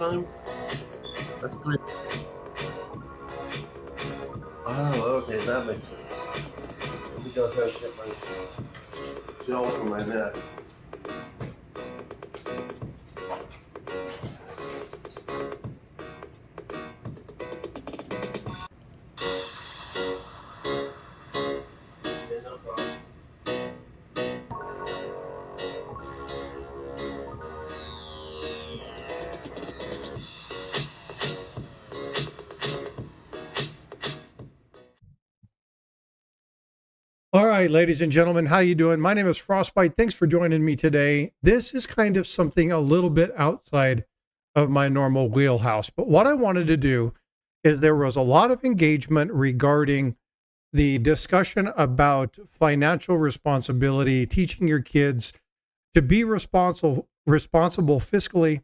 time? That's 3. Oh, okay, that makes sense. Let me go ahead and get my gel for my neck. Okay, no problem. All right, ladies and gentlemen, how you doing? My name is Frostbite. Thanks for joining me today. This is kind of something a little bit outside of my normal wheelhouse, but what I wanted to do is there was a lot of engagement regarding the discussion about financial responsibility, teaching your kids to be responsible fiscally,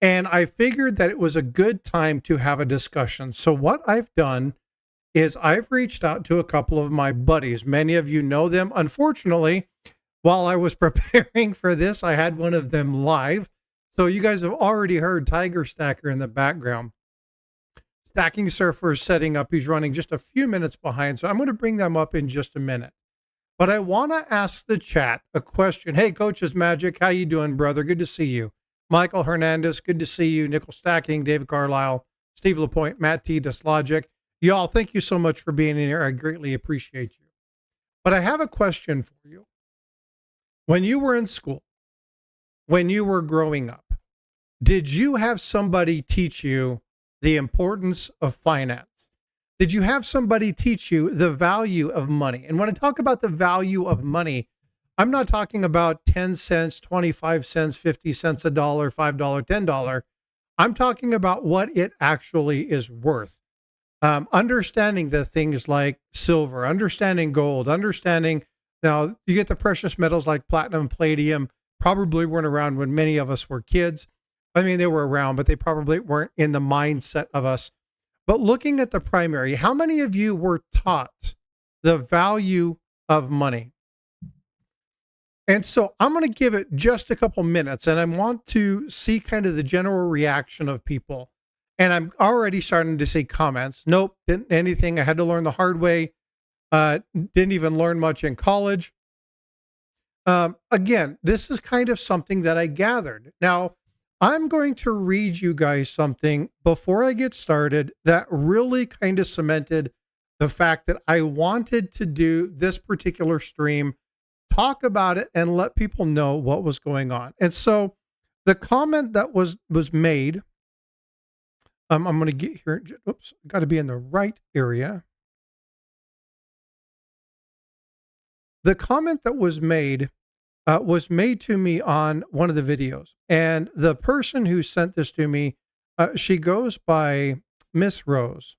and I figured that it was a good time to have a discussion. So what I've done is I've reached out to a couple of my buddies. Many of you know them. Unfortunately, while I was preparing for this, I had one of them live. So you guys have already heard Tiger Stacker in the background. Stacking Surfer is setting up. He's running just a few minutes behind. So I'm going to bring them up in just a minute. But I want to ask the chat a question. Hey, Coach's Magic, how you doing, brother? Good to see you. Michael Hernandez, good to see you. Nickel Stacking, David Carlisle, Steve Lapointe, Matt T. Dislogic. Y'all, thank you so much for being in here. I greatly appreciate you. But I have a question for you. When you were in school, when you were growing up, did you have somebody teach you the importance of finance? Did you have somebody teach you the value of money? And when I talk about the value of money, I'm not talking about 10 cents, 25 cents, 50 cents, a dollar, $5, $10. I'm talking about what it actually is worth. Understanding the things like silver, understanding gold, understanding now you get the precious metals like platinum and palladium, probably weren't around when many of us were kids. I mean, they were around, but they probably weren't in the mindset of us. But looking at the primary, how many of you were taught the value of money? And so I'm going to give it just a couple minutes and I want to see kind of the general reaction of people. And I'm already starting to see comments. Nope, didn't anything. I had to learn the hard way. Didn't even learn much in college. Again, this is kind of something that I gathered. Now, I'm going to read you guys something before I get started that really kind of cemented the fact that I wanted to do this particular stream, talk about it, and let people know what was going on. And so the comment that was made, I'm going to get here. Oops, got to be in the right area. The comment that was made to me on one of the videos. And the person who sent this to me, she goes by Miss Rose.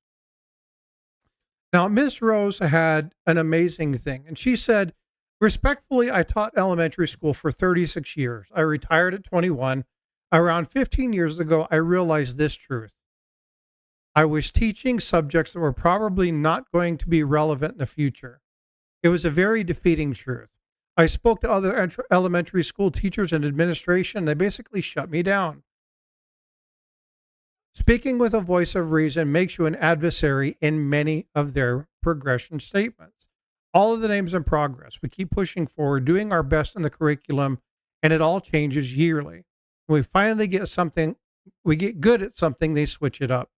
Now, Miss Rose had an amazing thing. And she said, respectfully, I taught elementary school for 36 years. I retired at 21. Around 15 years ago, I realized this truth. I was teaching subjects that were probably not going to be relevant in the future. It was a very defeating truth. I spoke to other elementary school teachers and administration. They basically shut me down. Speaking with a voice of reason makes you an adversary in many of their progression statements. All of the names in progress. We keep pushing forward, doing our best in the curriculum, and it all changes yearly. When we finally get something, we get good at something, they switch it up.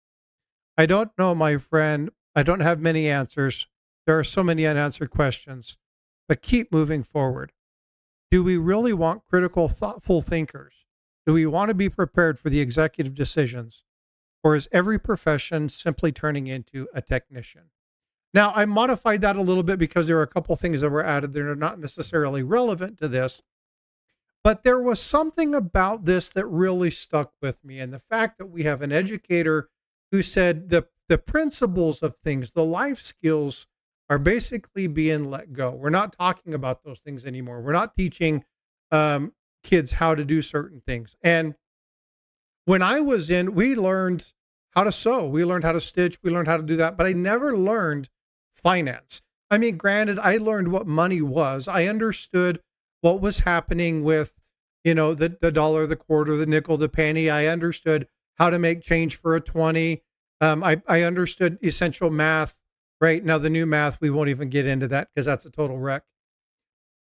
I don't know, my friend. I don't have many answers. There are so many unanswered questions, but keep moving forward. Do we really want critical, thoughtful thinkers? Do we want to be prepared for the executive decisions? Or is every profession simply turning into a technician? Now, I modified that a little bit because there are a couple things that were added that are not necessarily relevant to this. But there was something about this that really stuck with me. And the fact that we have an educator who said the principles of things, the life skills are basically being let go. We're not talking about those things anymore. We're not teaching kids how to do certain things. And when I was in, we learned how to sew. We learned how to stitch. We learned how to do that. But I never learned finance. I mean, granted, I learned what money was. I understood what was happening with, the dollar, the quarter, the nickel, the penny. I understood how to make change for a 20. I understood essential math. Right now, the new math, we won't even get into that because that's a total wreck.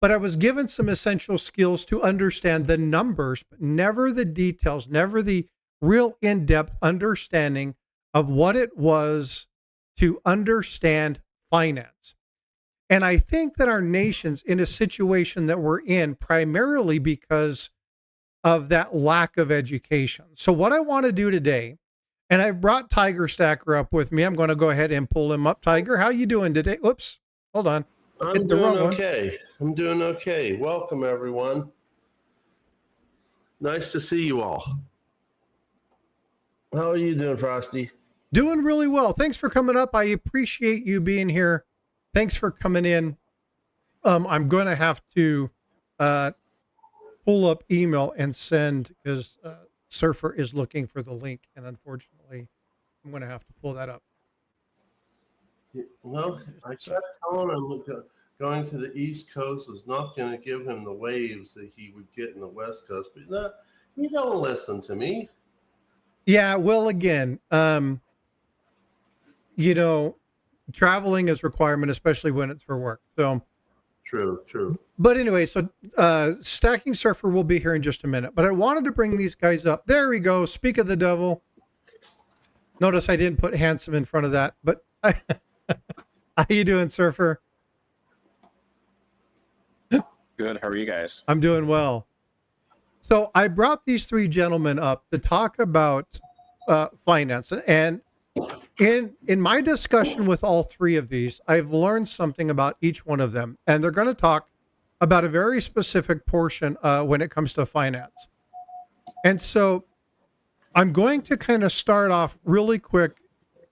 But I was given some essential skills to understand the numbers, but never the details, never the real in-depth understanding of what it was to understand finance. And I think that our nation's in a situation that we're in primarily because of that lack of education. So what I want to do today, and I brought Tiger Stacker up with me. I'm going to go ahead and pull him up. Tiger, how you doing today? Oops, hold on. I'm doing okay. I'm doing okay. Welcome, everyone. Nice to see you all. How are you doing, Frosty? Doing really well. Thanks for coming up. I appreciate you being here. Thanks for coming in. I'm going to have to pull up email and send because Surfer is looking for the link, and unfortunately, I'm going to have to pull that up. Well, I kept telling him going to the East Coast is not going to give him the waves that he would get in the West Coast, but no, you don't listen to me. Yeah, well, again, traveling is requirement, especially when it's for work. So true. But anyway, so Stacking Surfer will be here in just a minute. But I wanted to bring these guys up. There we go. Speak of the devil. Notice I didn't put handsome in front of that. But how you doing, Surfer? Good. How are you guys? I'm doing well. So I brought these three gentlemen up to talk about finance. And in my discussion with all three of these, I've learned something about each one of them. And they're going to talk about a very specific portion when it comes to finance. And so I'm going to kind of start off really quick,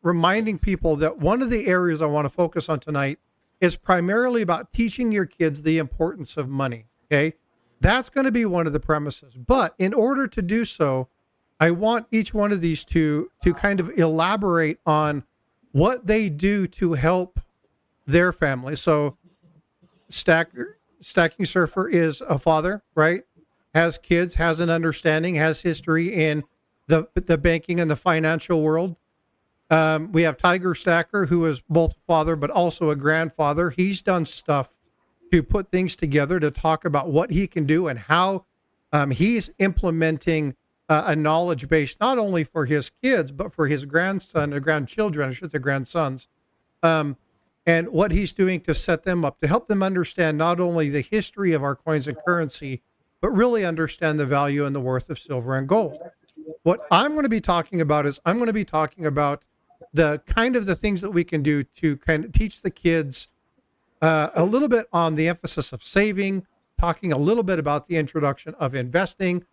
reminding people that one of the areas I want to focus on tonight is primarily about teaching your kids the importance of money. Okay. That's going to be one of the premises. But in order to do so, I want each one of these to kind of elaborate on what they do to help their family. So Stacking Surfer is a father, right? Has kids, has an understanding, has history in the banking and the financial world. We have Tiger Stacker, who is both father but also a grandfather. He's done stuff to put things together to talk about what he can do and how he's implementing a knowledge base, not only for his kids, but for his grandson and grandchildren, I should say grandsons, and what he's doing to set them up, to help them understand not only the history of our coins and currency, but really understand the value and the worth of silver and gold. What I'm going to be talking about is I'm going to be talking about the kind of the things that we can do to kind of teach the kids a little bit on the emphasis of saving, talking a little bit about the introduction of investing,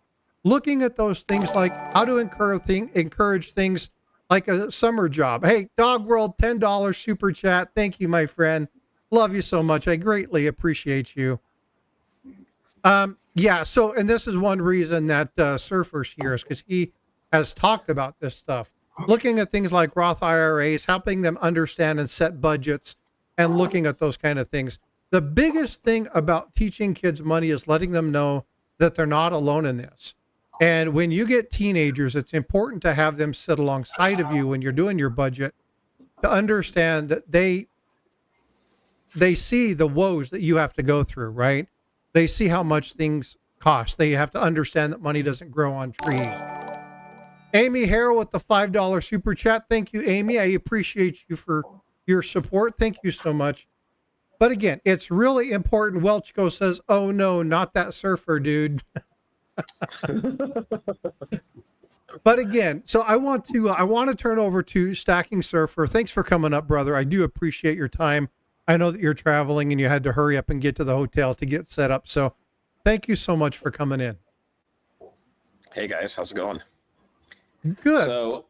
looking at those things like how to encourage things like a summer job. Hey, Dog World, $10 super chat. Thank you, my friend. Love you so much. I greatly appreciate you. Yeah. So, and this is one reason that Surfer's here is because he has talked about this stuff, looking at things like Roth IRAs, helping them understand and set budgets, and looking at those kind of things. The biggest thing about teaching kids money is letting them know that they're not alone in this. And when you get teenagers, it's important to have them sit alongside of you when you're doing your budget to understand that they see the woes that you have to go through, right? They see how much things cost. They have to understand that money doesn't grow on trees. Amy Harrell with the $5 super chat. Thank you, Amy. I appreciate you for your support. Thank you so much. But again, it's really important. Welchko says, oh no, not that Surfer dude. But again, so I want to turn over to Stacking Surfer. Thanks for coming up, brother. I do appreciate your time. I know that you're traveling and you had to hurry up and get to the hotel to get set up. So thank you so much for coming in. Hey guys, how's it going? Good. So,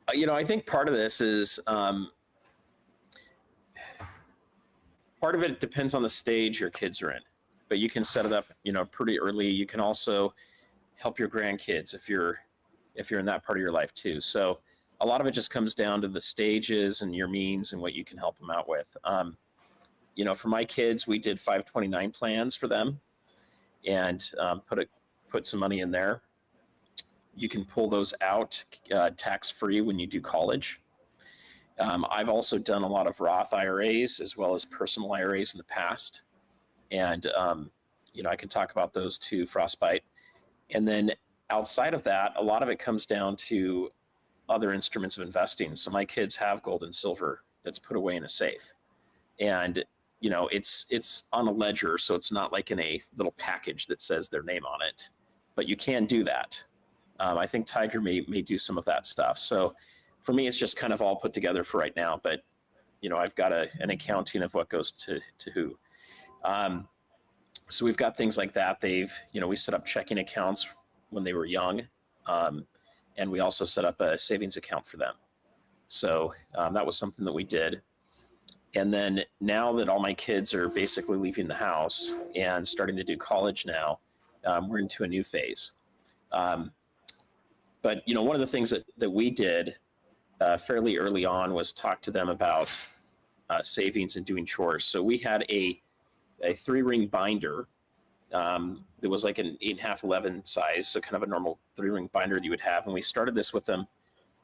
I think part of this is, part of it depends on the stage your kids are in, but you can set it up, pretty early. You can also help your grandkids if you're in that part of your life too. So a lot of it just comes down to the stages and your means and what you can help them out with. For my kids, we did 529 plans for them and put some money in there. You can pull those out tax-free when you do college. I've also done a lot of Roth IRAs as well as personal IRAs in the past. And, I can talk about those too, Frostbite. And then outside of that, a lot of it comes down to other instruments of investing. So my kids have gold and silver that's put away in a safe. And, it's on a ledger, so it's not like in a little package that says their name on it. But you can do that. I think Tiger may do some of that stuff. So for me, it's just kind of all put together for right now. But, I've got an accounting of what goes to who. So we've got things like that. We set up checking accounts when they were young. And we also set up a savings account for them. So that was something that we did. And then now that all my kids are basically leaving the house and starting to do college now, we're into a new phase. But, one of the things that we did fairly early on was talk to them about savings and doing chores. So we had a 3-ring binder that was like an 8.5, 11 size. So kind of a normal 3-ring binder that you would have. And we started this with them,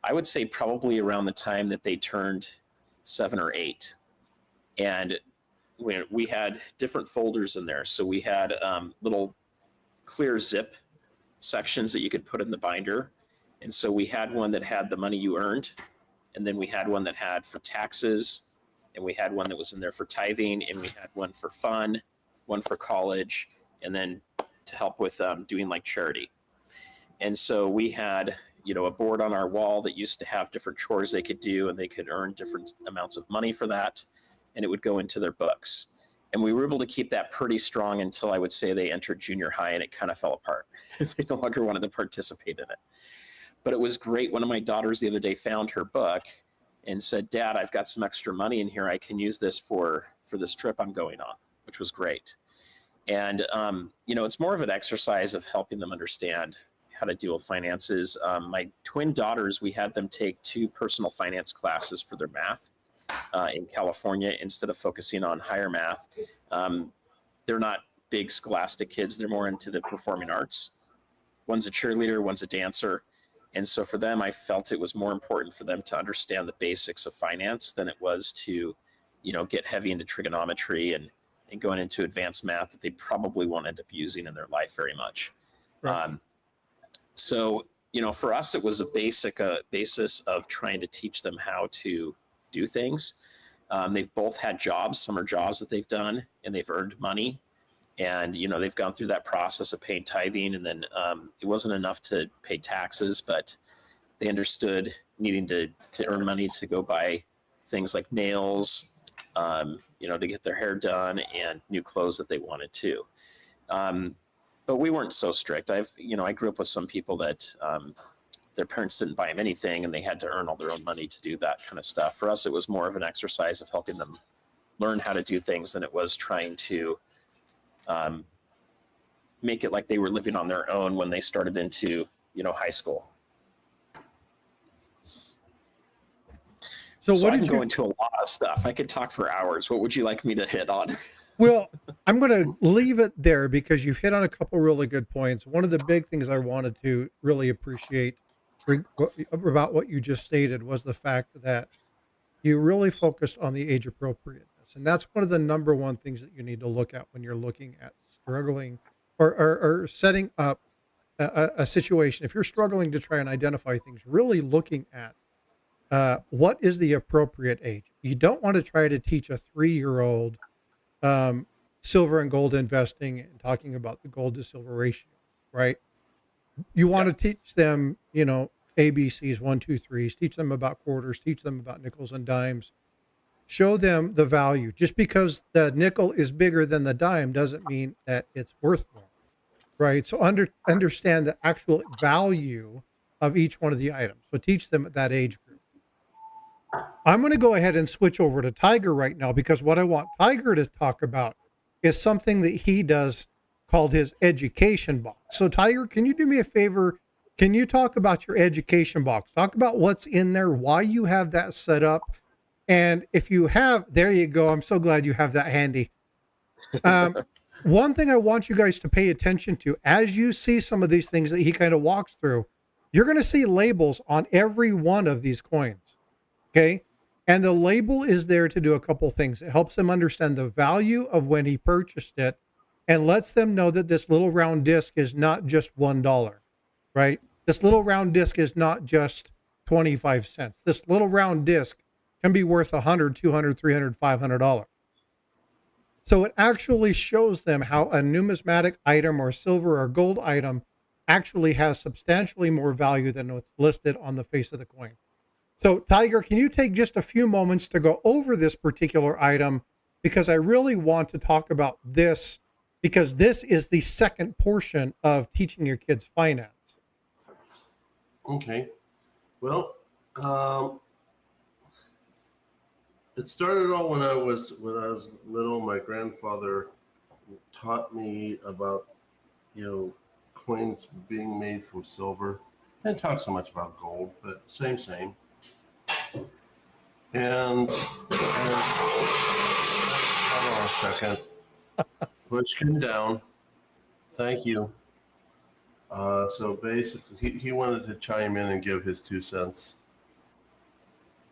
I would say probably around the time that they turned 7 or 8. And we had different folders in there. So we had little clear zip sections that you could put in the binder. And so we had one that had the money you earned. And then we had one that had for taxes. And we had one that was in there for tithing. And we had one for fun, one for college, and then to help with doing like charity. And so we had, a board on our wall that used to have different chores they could do, and they could earn different amounts of money for that. And it would go into their books. And we were able to keep that pretty strong until I would say they entered junior high, and it kind of fell apart. They no longer wanted to participate in it. But it was great. One of my daughters the other day found her book and said, "Dad, I've got some extra money in here. I can use this for this trip I'm going on," which was great. And, it's more of an exercise of helping them understand how to deal with finances. My twin daughters, we had them take 2 personal finance classes for their math in California instead of focusing on higher math. They're not big scholastic kids. They're more into the performing arts. One's a cheerleader, one's a dancer. And so for them, I felt it was more important for them to understand the basics of finance than it was to, get heavy into trigonometry and going into advanced math that they probably won't end up using in their life very much. Right. So, for us, it was a basis of trying to teach them how to do things. They've both had jobs, summer jobs that they've done, and they've earned money. And, they've gone through that process of paying tithing, and then it wasn't enough to pay taxes, but they understood needing to earn money to go buy things like nails, to get their hair done, and new clothes that they wanted too. But we weren't so strict. I grew up with some people that their parents didn't buy them anything, and they had to earn all their own money to do that kind of stuff. For us, it was more of an exercise of helping them learn how to do things than it was trying to make it like they were living on their own when they started into, high school. So what what I did can you go into a lot of stuff. I could talk for hours. What would you like me to hit on? Well, I'm going to leave it there because you've hit on a couple really good points. One of the big things I wanted to really appreciate about what you just stated was the fact that you really focused on the age appropriateness. And that's one of the number one things that you need to look at when you're looking at struggling or setting up a situation. If you're struggling to try and identify things, really looking at what is the appropriate age. You don't want to try to teach a 3-year-old silver and gold investing and talking about the gold to silver ratio, right? You want to teach them, ABCs, 1, 2, 3s, teach them about quarters, teach them about nickels and dimes, show them the value. Just because the nickel is bigger than the dime doesn't mean that it's worth more, right? So understand the actual value of each one of the items. So teach them at that age group. I'm going to go ahead and switch over to Tiger right now because what I want Tiger to talk about is something that he does called his education box. So Tiger, can you do me a favor? Can you talk about your education box? Talk about what's in there, why you have that set up. And if you have, there you go. I'm so glad you have that handy. one thing I want you guys to pay attention to as you see some of these things that he kind of walks through, you're going to see labels on every one of these coins. Okay. And the label is there to do a couple things. It helps them understand the value of when he purchased it and lets them know that this little round disc is not just $1, right? This little round disc is not just 25 cents. This little round disc can be worth 100, 200, 300, $500. So it actually shows them how a numismatic item or silver or gold item actually has substantially more value than what's listed on the face of the coin. So, Tiger, can you take just a few moments to go over this particular item? Because I really want to talk about this, because this is the second portion of teaching your kids finance. Okay. Well, it started all when I was little. My grandfather taught me about, coins being made from silver. Didn't talk so much about gold, but same. And hold on a second. Push him down. Thank you. So basically, he wanted to chime in and give his 2 cents.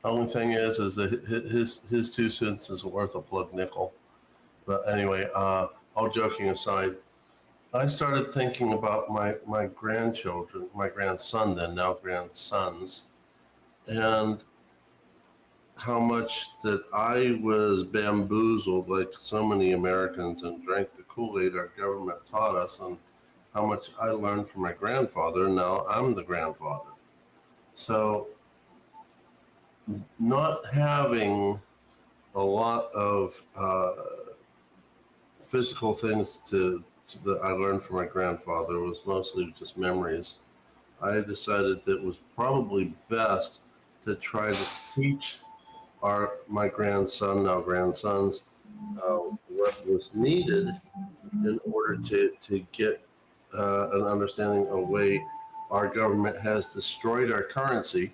The only thing is that his 2 cents is worth a plug nickel. But anyway, all joking aside, I started thinking about my grandchildren, my grandson then, now grandsons, and how much that I was bamboozled like so many Americans and drank the Kool-Aid our government taught us, and how much I learned from my grandfather. Now I'm the grandfather. So not having a lot of physical things that I learned from my grandfather was mostly just memories. I decided that it was probably best to try to teach my grandson, now grandsons, what was needed in order to get an understanding of the way our government has destroyed our currency.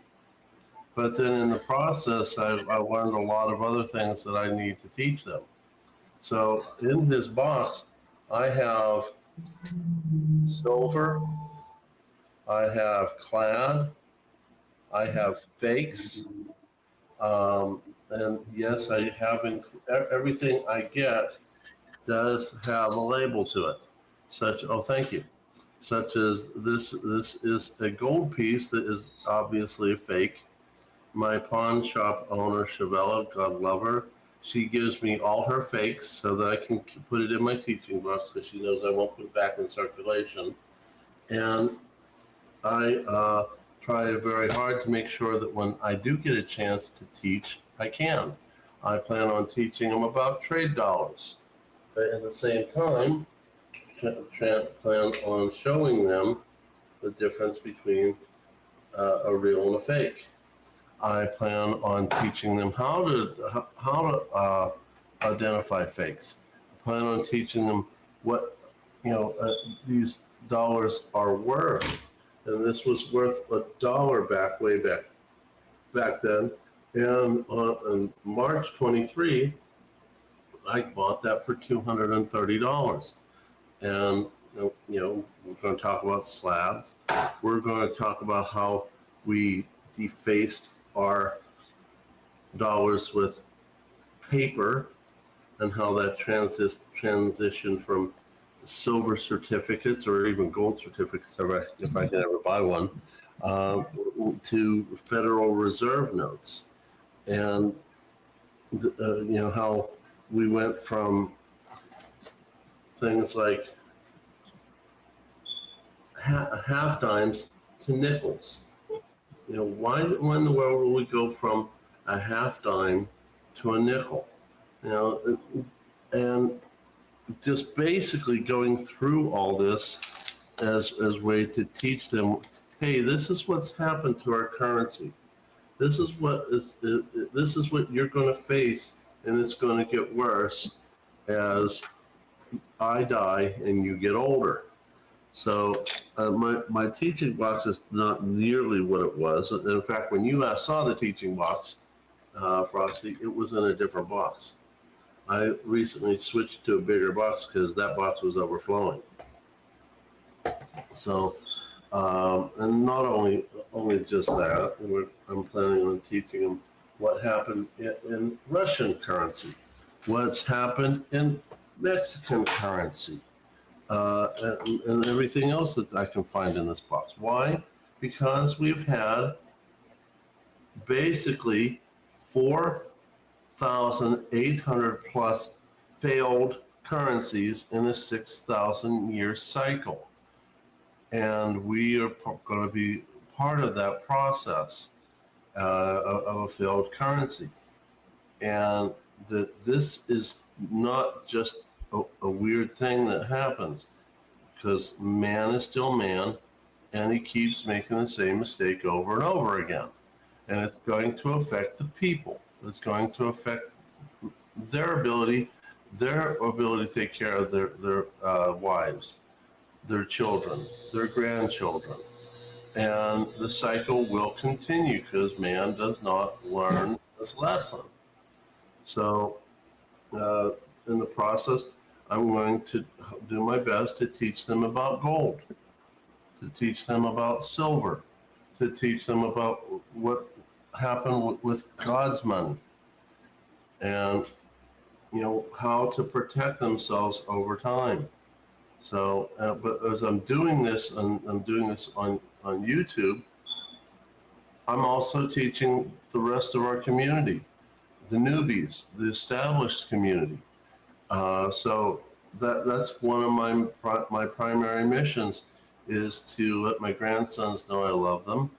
But then in the process, I learned a lot of other things that I need to teach them. So in this box, I have silver, I have clad, I have fakes, and yes, I have everything I get does have a label to it. Thank you. Such as this is a gold piece that is obviously a fake. My pawn shop owner, Shavella, God love her, she gives me all her fakes so that I can put it in my teaching box because she knows I won't put it back in circulation. And I try very hard to make sure that when I do get a chance to teach, I can. I plan on teaching them about trade dollars. But at the same time, plan on showing them the difference between a real and a fake. I plan on teaching them how to identify fakes. I plan on teaching them what these dollars are worth, and this was worth $1 way back then. And on March 23, I bought that for $230. And we're going to talk about slabs. We're going to talk about how we defaced our dollars with paper and how that transitioned from silver certificates or even gold certificates, if I can ever buy one, to Federal Reserve notes. And how we went from things like half dimes to nickels. Why in the world will we go from a half dime to a nickel? And just basically going through all this as a way to teach them, hey, this is what's happened to our currency. This is what you're going to face, and it's going to get worse as I die and you get older. So my teaching box is not nearly what it was. In fact, when you last saw the teaching box, Frosty, it was in a different box. I recently switched to a bigger box because that box was overflowing. So, and not only just that, I'm planning on teaching them what happened in Russian currency, what's happened in Mexican currency, and everything else that I can find in this box. Why? Because we've had basically 4,800 plus failed currencies in a 6,000 year cycle. And we are going to be part of that process of a failed currency. And that this is not just a weird thing that happens, because man is still man, and he keeps making the same mistake over and over again. And it's going to affect the people. It's going to affect their ability to take care of their wives, their children, their grandchildren. And the cycle will continue because man does not learn this lesson. So, in the process, I'm going to do my best to teach them about gold, to teach them about silver, to teach them about what happened with God's money, and how to protect themselves over time. So, but as I'm doing this, and I'm doing this on YouTube, I'm also teaching the rest of our community, the newbies, the established community. So that's one of my primary missions, is to let my grandsons know I love them,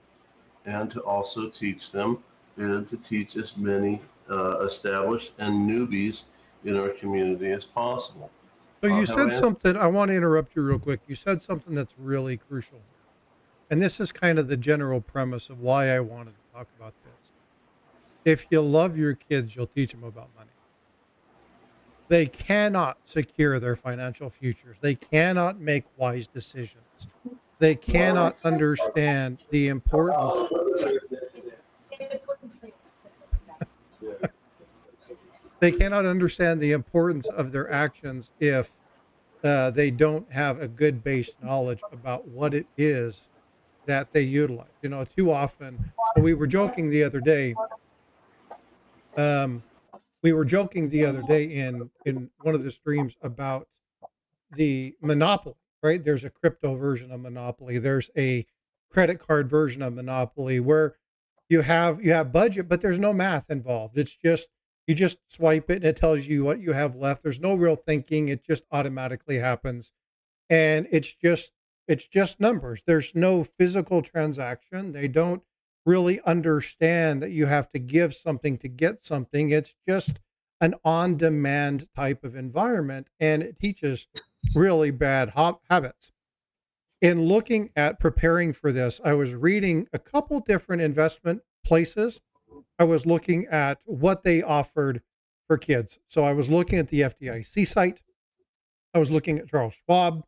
and to also teach them, and to teach as many established and newbies in our community as possible. So you Have said I something, I want to interrupt you real quick. You said something that's really crucial here. And this is kind of the general premise of why I wanted to talk about this. If you love your kids, you'll teach them about money. They cannot secure their financial futures. They cannot make wise decisions. They cannot understand the importance. They cannot understand the importance of their actions if they don't have a good base knowledge about what it is that they utilize. Too often, we were joking the other day. Um, we were joking the other day in one of the streams about the Monopoly, right? There's a crypto version of Monopoly. There's a credit card version of Monopoly where you have budget, but there's no math involved. It's just you just swipe it and it tells you what you have left. There's no real thinking. It just automatically happens. And it's just numbers. There's no physical transaction. They don't really understand that you have to give something to get something. It's just an on-demand type of environment, and it teaches really bad habits. In looking at preparing for this, I was reading a couple different investment places. I was looking at what they offered for kids. So I was looking at the FDIC site. I was looking at Charles Schwab.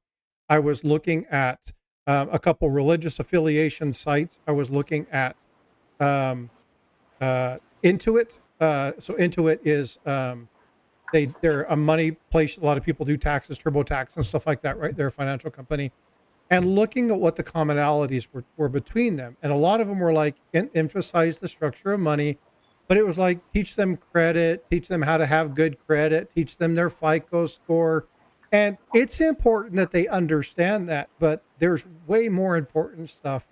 I was looking at a couple religious affiliation sites. I was looking at um, Intuit. So Intuit is they're a money place. A lot of people do taxes, TurboTax, and stuff like that, right? They're a financial company. And looking at what the commonalities were between them, and a lot of them were like emphasize the structure of money, but it was like teach them credit, teach them how to have good credit, teach them their FICO score. And it's important that they understand that, but there's way more important stuff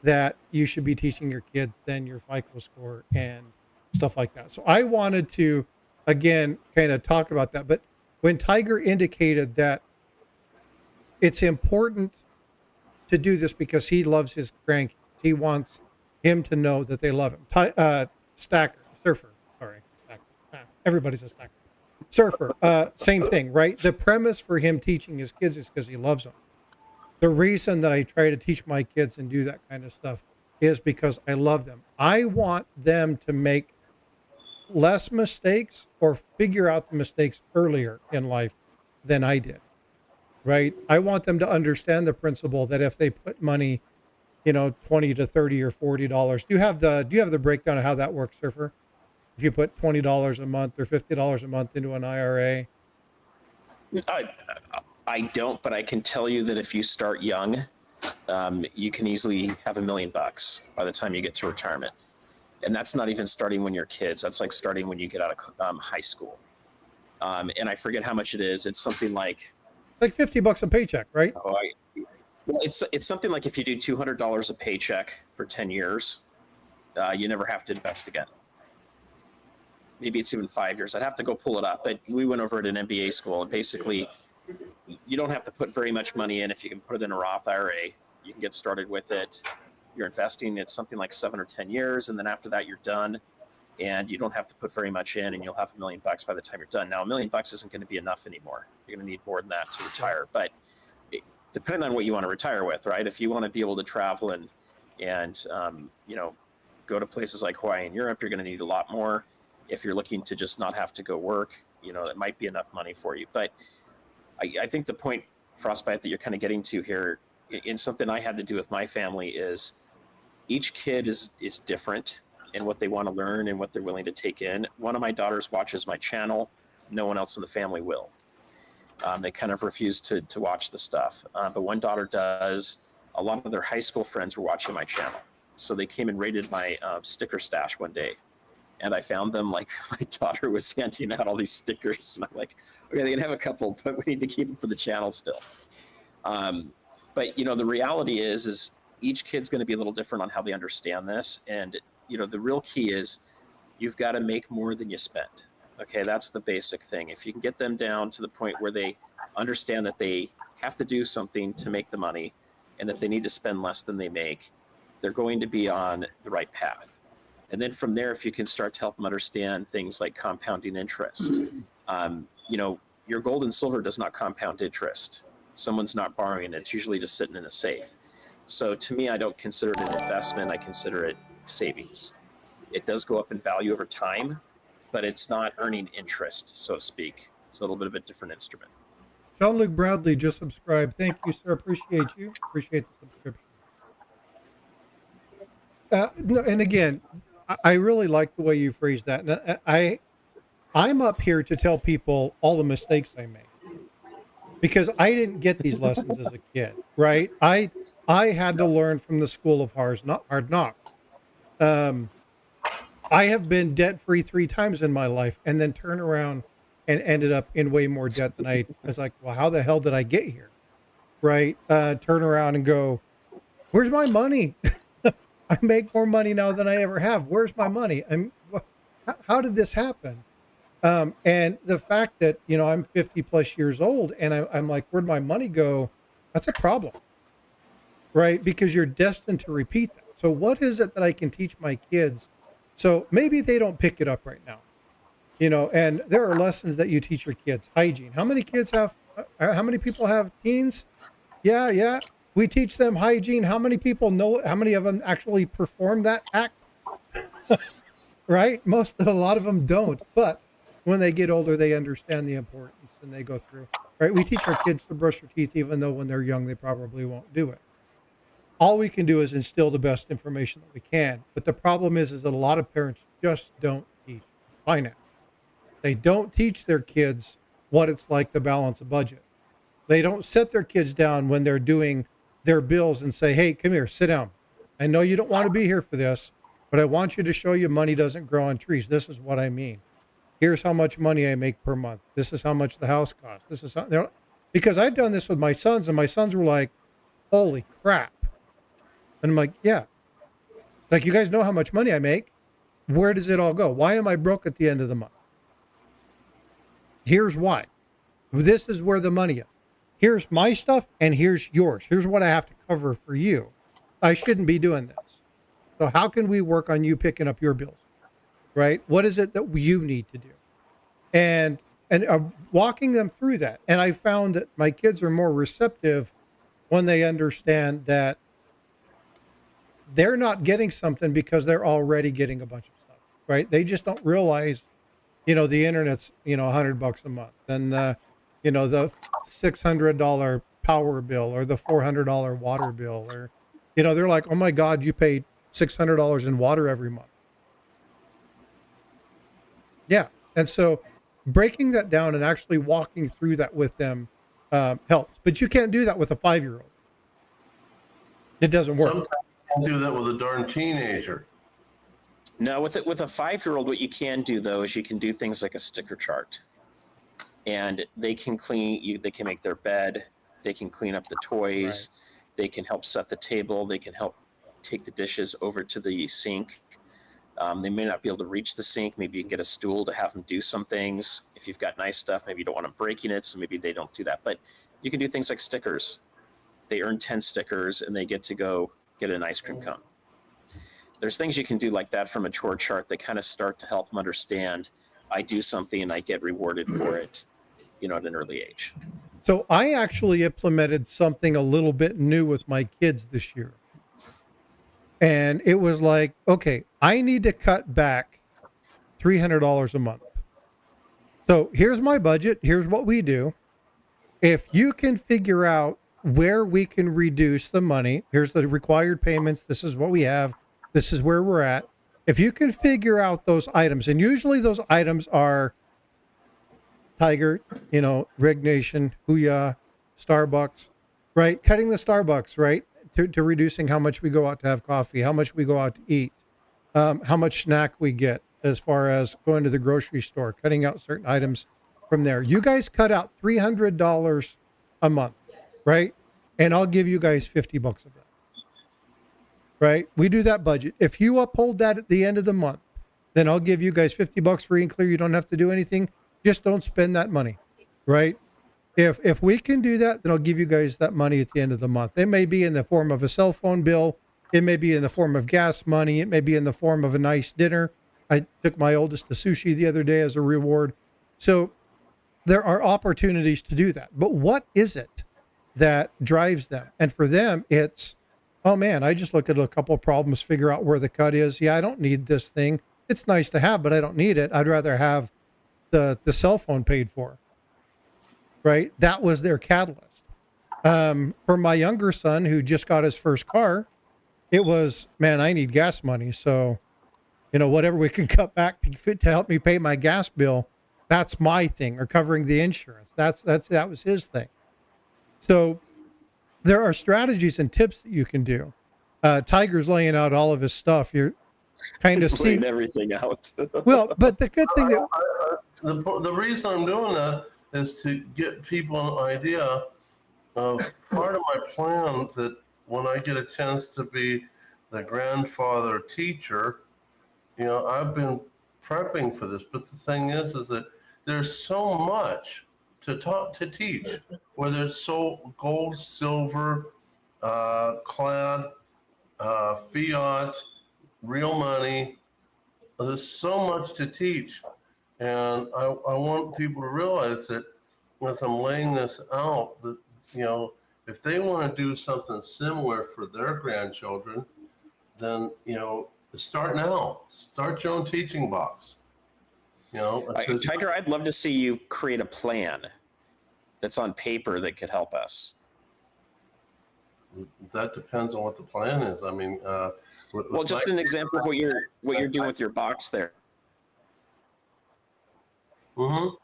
that you should be teaching your kids than your FICO score and stuff like that. So I wanted to, again, kind of talk about that. But when Tiger indicated that it's important to do this because he loves his grandkids, he wants him to know that they love him. Surfer, sorry, stacker. Everybody's a stacker. Surfer, same thing, right? The premise for him teaching his kids is because he loves them. The reason that I try to teach my kids and do that kind of stuff is because I love them. I want them to make less mistakes or figure out the mistakes earlier in life than I did, right? I want them to understand the principle that if they put money, 20 to 30 or $40, do you have the breakdown of how that works, Surfer? if you put $20 a month or $50 a month into an IRA? I, I don't, but I can tell you that if you start young, you can easily have $1 million by the time you get to retirement. And that's not even starting when you're kids. That's like starting when you get out of high school. And I forget how much it is. It's something like, Like $50 a paycheck, right? well, it's something like if you do $200 a paycheck for 10 years, you never have to invest again. Maybe it's even 5 years. I'd have to go pull it up. But we went over at an MBA school, and basically, you don't have to put very much money in. If you can put it in a Roth IRA, you can get started with it. You're investing, it's something like 7 or 10 years, and then after that, you're done. And you don't have to put very much in, and you'll have $1 million by the time you're done. Now, $1 million isn't going to be enough anymore. You're going to need more than that to retire. But depending on what you want to retire with, right? If you want to be able to travel and go to places like Hawaii and Europe, you're going to need a lot more. If you're looking to just not have to go work, that might be enough money for you. But I think the point, Frostbite, that you're kind of getting to here, in something I had to do with my family, is each kid is different in what they want to learn and what they're willing to take in. One of my daughters watches my channel. No one else in the family will. They kind of refuse to watch the stuff. But one daughter does. A lot of their high school friends were watching my channel. So they came and raided my sticker stash one day. And I found them, like, my daughter was handing out all these stickers. And I'm like, okay, they can have a couple, but we need to keep them for the channel still. But, the reality is each kid's going to be a little different on how they understand this. And, the real key is you've got to make more than you spend. Okay, that's the basic thing. If you can get them down to the point where they understand that they have to do something to make the money and that they need to spend less than they make, they're going to be on the right path. And then from there, if you can start to help them understand things like compounding interest, your gold and silver does not compound interest. Someone's not borrowing it. It's usually just sitting in a safe. So to me, I don't consider it an investment. I consider it savings. It does go up in value over time, but it's not earning interest, so to speak. It's a little bit of a different instrument. Jean-Luc Bradley just subscribed. Thank you, sir. Appreciate you. Appreciate the subscription. No, and again, I really like the way you phrased that. And I'm up here to tell people all the mistakes I made because I didn't get these lessons as a kid, right? I had to learn from the school of hard knocks. I have been debt free 3 times in my life and then turn around and ended up in way more debt than I was like, well, how the hell did I get here? Right. Turn around and go, where's my money? I make more money now than I ever have. Where's my money? How did this happen? And the fact that, I'm 50 plus years old and I'm like, where'd my money go? That's a problem, right? Because you're destined to repeat that. So what is it that I can teach my kids? So maybe they don't pick it up right now, and there are lessons that you teach your kids. Hygiene. How many people have teens? Yeah. We teach them hygiene. How many people know? How many of them actually perform that act? Right? A lot of them don't. But when they get older, they understand the importance and they go through. Right? We teach our kids to brush their teeth, even though when they're young, they probably won't do it. All we can do is instill the best information that we can. But the problem is that a lot of parents just don't teach finance. They don't teach their kids what it's like to balance a budget. They don't set their kids down when they're doing their bills and say, hey, come here, sit down. I know you don't want to be here for this, but I want you to show you money doesn't grow on trees. This is what I mean. Here's how much money I make per month. This is how much the house costs. This is how, because I've done this with my sons and my sons were like, holy crap. And I'm like, yeah. It's like, you guys know how much money I make. Where does it all go? Why am I broke at the end of the month? Here's why. This is where the money is. Here's my stuff and here's yours. Here's what I have to cover for you. I shouldn't be doing this. So how can we work on you picking up your bills? Right? What is it that you need to do? And walking them through that. And I found that my kids are more receptive when they understand that they're not getting something because they're already getting a bunch of stuff, right? They just don't realize, the internet's, $100 a month and, the $600 power bill or the $400 water bill, or, they're like, oh my God, you paid $600 in water every month. Yeah. And so breaking that down and actually walking through that with them helps. But you can't do that with a 5-year-old. It doesn't work. Sometimes you can do that with a darn teenager. No, with a 5-year-old, what you can do though is you can do things like a sticker chart, and they can they can make their bed, they can clean up the toys, they can help set the table, they can help take the dishes over to the sink. They may not be able to reach the sink. Maybe you can get a stool to have them do some things. If you've got nice stuff, maybe you don't want them breaking it, so maybe they don't do that. But you can do things like stickers. They earn 10 stickers and they get to go get an ice cream cone. There's things you can do like that from a chore chart that kind of start to help them understand, I do something and I get rewarded for it, at an early age. So I actually implemented something a little bit new with my kids this year. And it was like, okay, I need to cut back $300 a month. So here's my budget. Here's what we do. If you can figure out where we can reduce the money, here's the required payments. This is what we have. This is where we're at. If you can figure out those items, and usually those items are Tiger, Rig Nation, Hooyah, Starbucks, right? Cutting the Starbucks, right? To reducing how much we go out to have coffee, how much we go out to eat, how much snack we get as far as going to the grocery store, cutting out certain items from there. You guys cut out $300 a month, right? And I'll give you guys $50 of that, right? We do that budget. If you uphold that at the end of the month, then I'll give you guys $50 free and clear. You don't have to do anything. Just don't spend that money, right? If we can do that, then I'll give you guys that money at the end of the month. It may be in the form of a cell phone bill. It may be in the form of gas money. It may be in the form of a nice dinner. I took my oldest to sushi the other day as a reward. So there are opportunities to do that. But what is it that drives them? And for them, it's, oh man, I just look at a couple of problems, figure out where the cut is. Yeah, I don't need this thing. It's nice to have, but I don't need it. I'd rather have the cell phone paid for. Right? That was their catalyst. For my younger son who just got his first car, it was, man, I need gas money. So, whatever we can cut back to help me pay my gas bill, that's my thing, or covering the insurance. That was his thing. So there are strategies and tips that you can do. Tiger's laying out all of his stuff. You're kind of seeing everything out. Well, but the good thing that the reason I'm doing that is to get people an idea of part of my plan, that when I get a chance to be the grandfather teacher, I've been prepping for this. But the thing is that there's so much to teach, whether it's gold, silver, clad, fiat, real money. There's so much to teach. And I want people to realize that as I'm laying this out, that, if they want to do something similar for their grandchildren, then, start now. Start your own teaching box. Tiger, I'd love to see you create a plan that's on paper that could help us. That depends on what the plan is. I mean, well, just an example of what you're doing with your box there. Mm-hmm.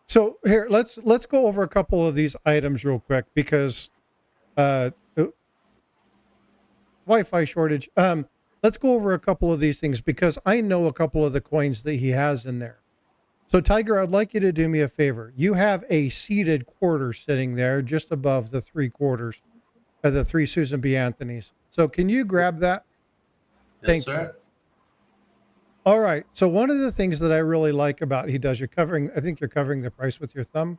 So here, let's go over a couple of these items real quick, because Wi-Fi shortage. Let's go over a couple of these things, because I know a couple of the coins that he has in there. So Tiger, I'd like you to do me a favor. You have a seated quarter sitting there just above the 3 quarters of the 3 Susan B. Anthony's. So can you grab that? Yes, Thank sir. you. All right. So one of the things that I really like about I think you're covering the price with your thumb,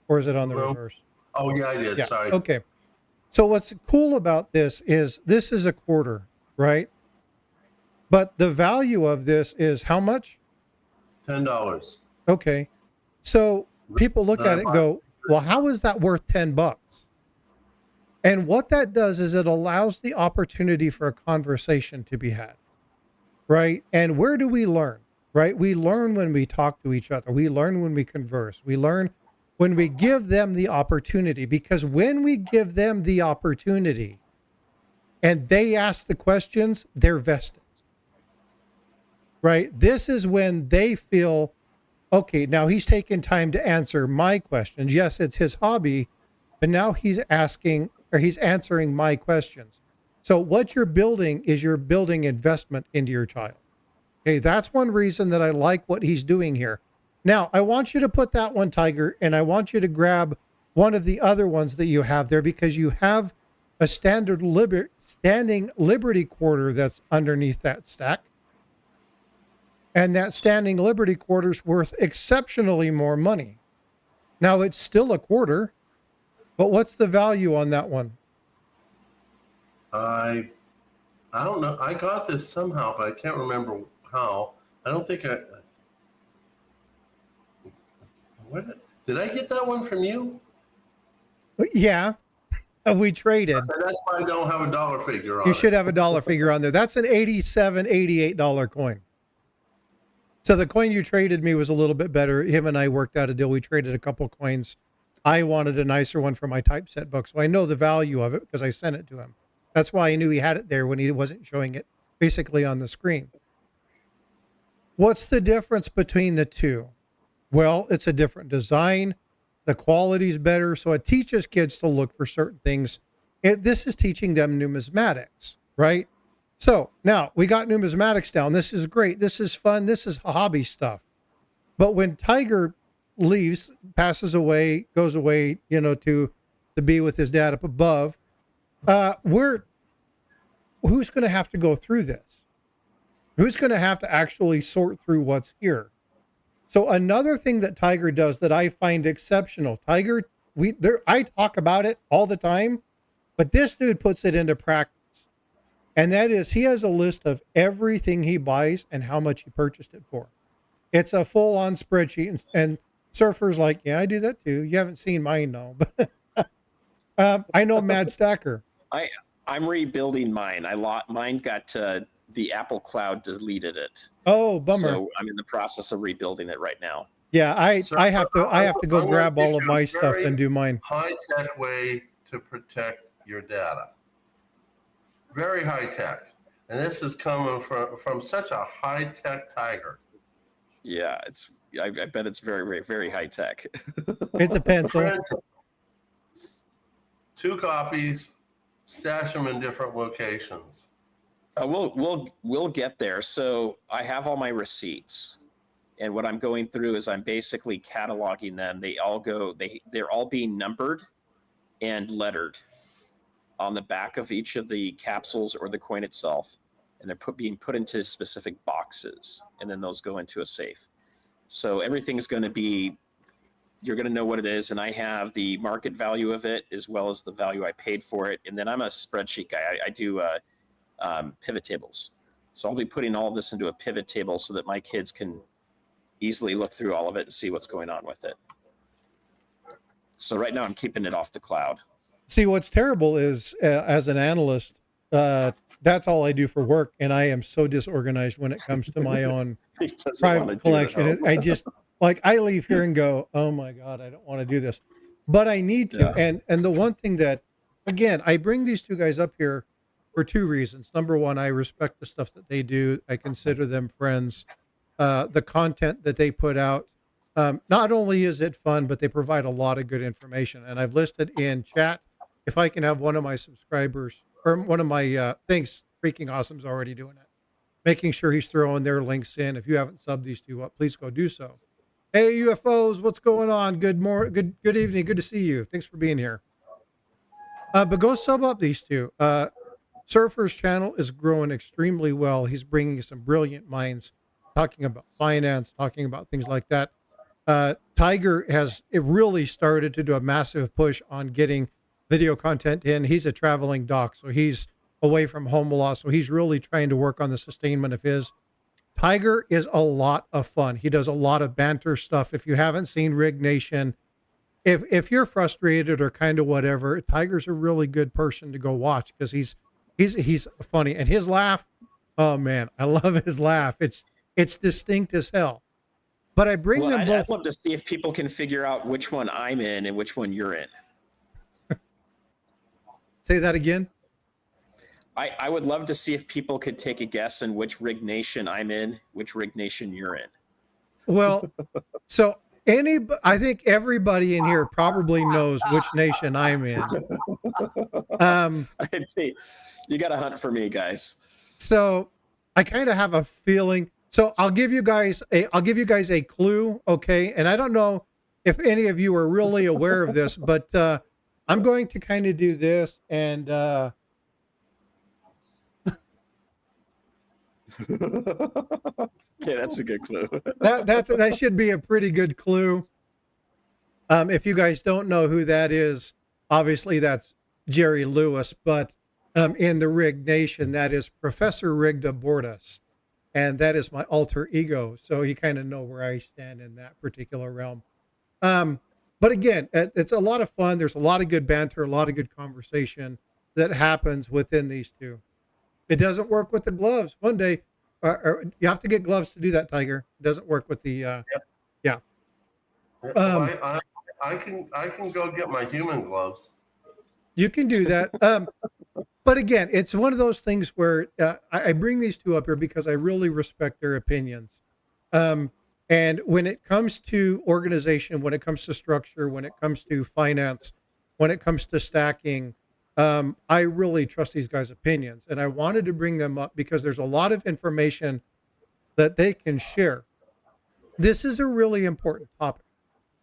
or is it on the reverse? Oh, yeah, I did. Yeah. Sorry. Okay. So what's cool about this is a quarter, right? But the value of this is how much? $10. Okay. So people look at it and go, well, how is that worth $10? And what that does is it allows the opportunity for a conversation to be had. Right? And where do we learn? Right? We learn when we talk to each other. We learn when we converse. We learn when we give them the opportunity, because when we give them the opportunity and they ask the questions, they're vested. Right? This is when they feel Okay, now he's taken time to answer my questions. Yes, it's his hobby, but now he's answering my questions. So what you're building is you're building investment into your child. Okay, that's one reason that I like what he's doing here. Now, I want you to put that one, Tiger, and I want you to grab one of the other ones that you have there because you have a standing Liberty quarter that's underneath that stack. And that standing Liberty quarter's worth exceptionally more money. Now, it's still a quarter, but what's the value on that one? I I don't know. I got this somehow, but I can't remember how. I don't think I. What did I get that one from you? Yeah, we traded. And that's why I don't have a dollar figure on You it. should have a dollar figure on there. That's an $87, $88 coin. So the coin you traded me was a little bit better. Him and I worked out a deal. We traded a couple coins. I wanted a nicer one for my typeset book, so I know the value of it because I sent it to him. That's why I knew he had it there when he wasn't showing it basically on the screen. What's the difference between the two? Well, it's a different design. The quality's better, so it teaches kids to look for certain things. This is teaching them numismatics, right? So now we got numismatics down. This is great. This is fun. This is hobby stuff. But when Tiger leaves, passes away, goes away, to be with his dad up above, who's going to have to go through this? Who's going to have to actually sort through what's here? So another thing that Tiger does that I find exceptional, I talk about it all the time, but this dude puts it into practice. And that is, he has a list of everything he buys and how much he purchased it for. It's a full-on spreadsheet. And Surfer's like, yeah, I do that too. You haven't seen mine, no. But I know Mad Stacker. I'm rebuilding mine. Mine got the Apple Cloud deleted it. Oh, bummer. So I'm in the process of rebuilding it right now. Yeah, I have to go grab all of my stuff and do mine. High-tech way to protect your data. Very high-tech. And this is coming from such a high-tech Tiger. Yeah, I bet it's very, very, very high tech. It's a pencil. Friends, 2 copies, stash them in different locations. We'll get there. So I have all my receipts, and what I'm going through is I'm basically cataloging them. They're all being numbered and lettered on the back of each of the capsules or the coin itself, and they're being put into specific boxes, and then those go into a safe. So everything's going to be, you're going to know what it is, and I have the market value of it as well as the value I paid for it. And then I'm a spreadsheet guy. I do pivot tables. So I'll be putting all of this into a pivot table so that my kids can easily look through all of it and see what's going on with it. So right now I'm keeping it off the cloud. See, what's terrible is as an analyst, that's all I do for work. And I am so disorganized when it comes to my own private collection. I just I leave here and go, oh my God, I don't want to do this, but I need to. Yeah. And the one thing that, again, I bring these two guys up here for 2 reasons. Number one, I respect the stuff that they do. I consider them friends. The content that they put out, not only is it fun, but they provide a lot of good information. And I've listed in chat, if I can have one of my subscribers or one of my thanks, Freaking Awesome's already doing it, making sure he's throwing their links in. If you haven't subbed these two up, please go do so. Hey, UFOs, what's going on? Good evening. Good to see you. Thanks for being here. But go sub up these two. Surfer's channel is growing extremely well. He's bringing some brilliant minds, talking about finance, talking about things like that. Tiger it really started to do a massive push on getting video content in. He's a traveling doc, so he's away from home a lot. So he's really trying to work on the sustainment of his. Tiger is a lot of fun. He does a lot of banter stuff. If you haven't seen Rig Nation, if you're frustrated or kind of whatever, Tiger's a really good person to go watch because he's funny. And his laugh, oh man, I love his laugh. It's distinct as hell. But I bring them both. I'd love to see if people can figure out which one I'm in and which one you're in. Say that again. I would love to see if people could take a guess on which Rig Nation I'm in, which Rig Nation you're in. Well, so I think everybody in here probably knows which nation I'm in. Um, I'd say you got to hunt for me, guys. so I kind of have a feeling. So I'll give you guys a clue, okay? And I don't know if any of you are really aware of this, but I'm going to kind of do this, and Okay, that's a good clue. that should be a pretty good clue. If you guys don't know who that is, obviously that's Jerry Lewis, but in the Rig Nation, that is Professor Rigged Aboard Us, and that is my alter ego. So you kind of know where I stand in that particular realm. Um, but again, it's a lot of fun. There's a lot of good banter, a lot of good conversation that happens within these two. It doesn't work with the gloves. One day, you have to get gloves to do that, Tiger. It doesn't work with the, yeah. Well, I can go get my human gloves. You can do that. But again, it's one of those things where I bring these two up here because I really respect their opinions. Um, and when it comes to organization, when it comes to structure, when it comes to finance, when it comes to stacking, I really trust these guys' opinions. And I wanted to bring them up because there's a lot of information that they can share. This is a really important topic.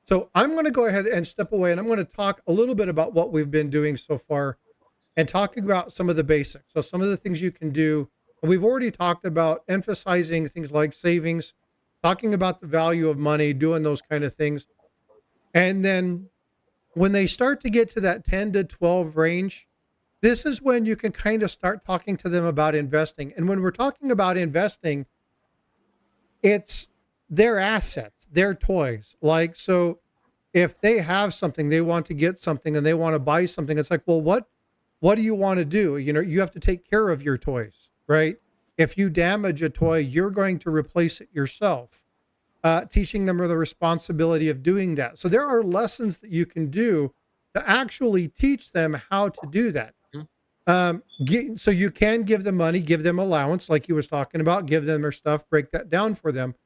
So I'm going to go ahead and step away, and I'm going to talk a little bit about what we've been doing so far and talking about some of the basics. So some of the things you can do. And we've already talked about emphasizing things like savings, talking about the value of money, doing those kind of things. And then when they start to get to that 10 to 12 range, this is when you can kind of start talking to them about investing. And when we're talking about investing, it's their assets, their toys. Like, so if they have something, they want to get something and they want to buy something, it's like, well, what do you want to do? You know, you have to take care of your toys, right? If you damage a toy, you're going to replace it yourself. Teaching them the responsibility of doing that. So there are lessons that you can do to actually teach them how to do that. So you can give them money, give them allowance, like he was talking about, give them their stuff, break that down for them.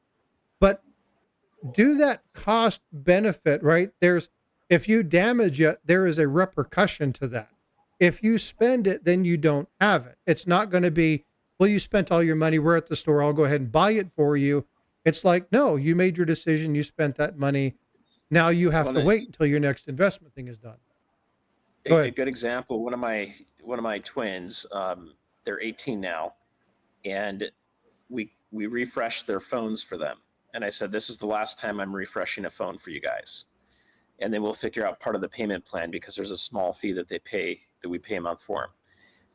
But do that cost benefit, right? If you damage it, there is a repercussion to that. If you spend it, then you don't have it. It's not going to be, well, you spent all your money. We're at the store. I'll go ahead and buy it for you. It's like, no, you made your decision. You spent that money. Now you have to wait until your next investment thing is done. A good example. One of my twins, they're 18 now, and we refreshed their phones for them. And I said, this is the last time I'm refreshing a phone for you guys. And then we'll figure out part of the payment plan because there's a small fee that we pay a month for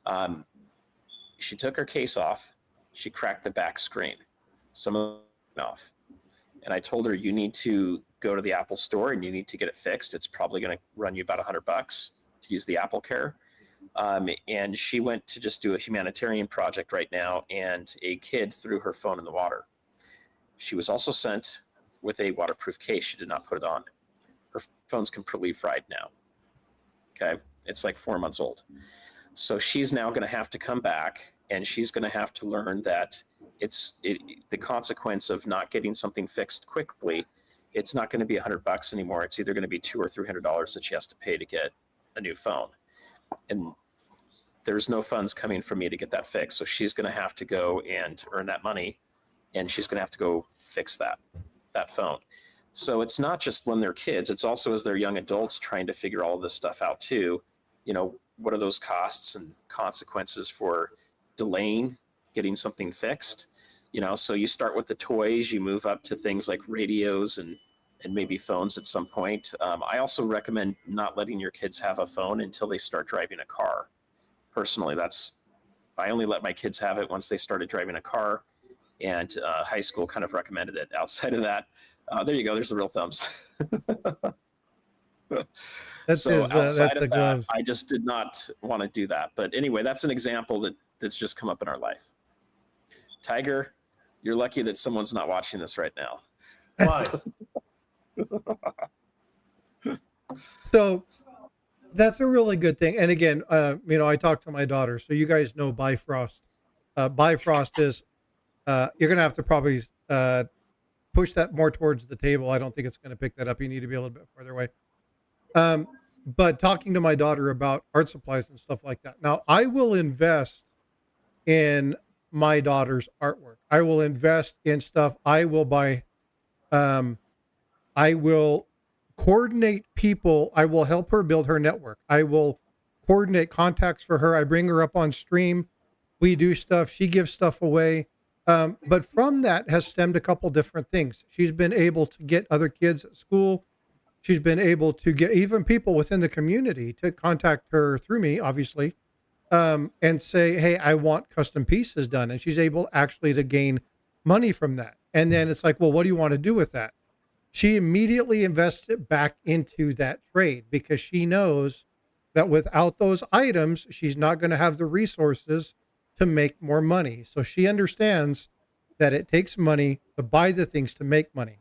them. She took her case off. She cracked the back screen. Some of it off. And I told her, you need to go to the Apple store and you need to get it fixed. It's probably going to run you about $100 to use the Apple Care. And she went to just do a humanitarian project right now, and a kid threw her phone in the water. She was also sent with a waterproof case. She did not put it on. Her phone's completely fried now. Okay. It's like 4 months old. So she's now going to have to come back, and she's going to have to learn that the consequence of not getting something fixed quickly. It's not going to be $100 anymore. It's either going to be $200 or $300 that she has to pay to get a new phone. And there's no funds coming from me to get that fixed. So she's going to have to go and earn that money, and she's going to have to go fix that phone. So it's not just when they're kids, it's also as they're young adults trying to figure all of this stuff out too. You know, what are those costs and consequences for delaying getting something fixed? You know, so you start with the toys, you move up to things like radios and maybe phones at some point. I also recommend not letting your kids have a phone until they start driving a car. Personally, I only let my kids have it once they started driving a car, and high school kind of recommended it. Outside of that, there you go. There's the real thumbs. Outside of that, I just did not want to do that. But anyway, that's an example that's just come up in our life. Tiger, you're lucky that someone's not watching this right now. Why? So that's a really good thing. And again, I talked to my daughter, so you guys know Bifrost. Bifrost is, you're going to have to probably push that more towards the table. I don't think it's going to pick that up. You need to be a little bit further away. But talking to my daughter about art supplies and stuff like that. Now, I will invest in my daughter's artwork. I will invest in stuff. I will buy, I will coordinate people. I will help her build her network. I will coordinate contacts for her. I bring her up on stream. We do stuff. She gives stuff away. But from that has stemmed a couple different things. She's been able to get other kids at school. She's been able to get even people within the community to contact her through me, obviously, and say, hey, I want custom pieces done. And she's able actually to gain money from that. And then it's like, well, what do you want to do with that? She immediately invests it back into that trade because she knows that without those items, she's not going to have the resources to make more money. So she understands that it takes money to buy the things to make money.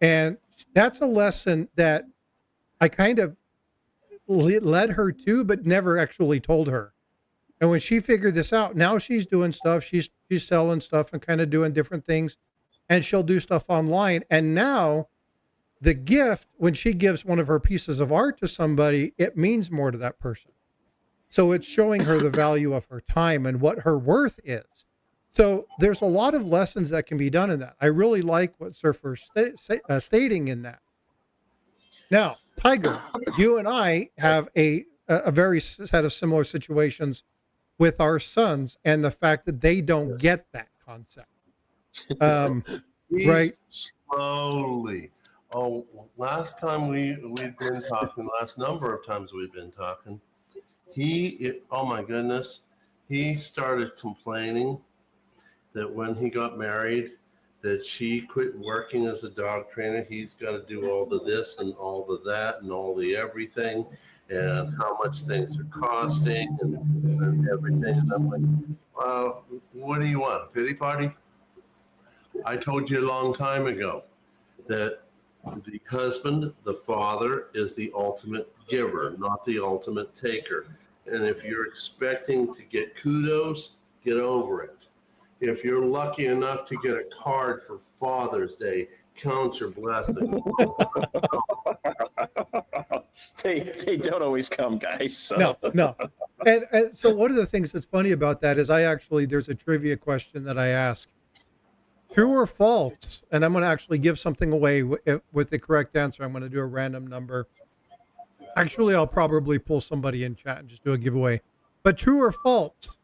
And that's a lesson that I kind of led her to, but never actually told her. And when she figured this out, now she's doing stuff. She's selling stuff and kind of doing different things, and she'll do stuff online. And now the gift, when she gives one of her pieces of art to somebody, it means more to that person. So it's showing her the value of her time and what her worth is. So there's a lot of lessons that can be done in that. I really like what Surfer's stating in that. Now, Tiger, you and I have a very set of similar situations with our sons and the fact that they don't get that concept. Right? Slowly. Oh, last time we've been talking, last number of times we've been talking, oh my goodness, he started complaining that when he got married, that she quit working as a dog trainer. He's got to do all the this and all the that and all the everything, and how much things are costing and everything. And I'm like, what do you want? A pity party? I told you a long time ago that the husband, the father, is the ultimate giver, not the ultimate taker. And if you're expecting to get kudos, get over it. If you're lucky enough to get a card for Father's Day, count your blessings. They don't always come, guys. So. No. And so one of the things that's funny about that is there's a trivia question that I ask. True or false? And I'm going to actually give something away with the correct answer. I'm going to do a random number. Actually, I'll probably pull somebody in chat and just do a giveaway. But true or false?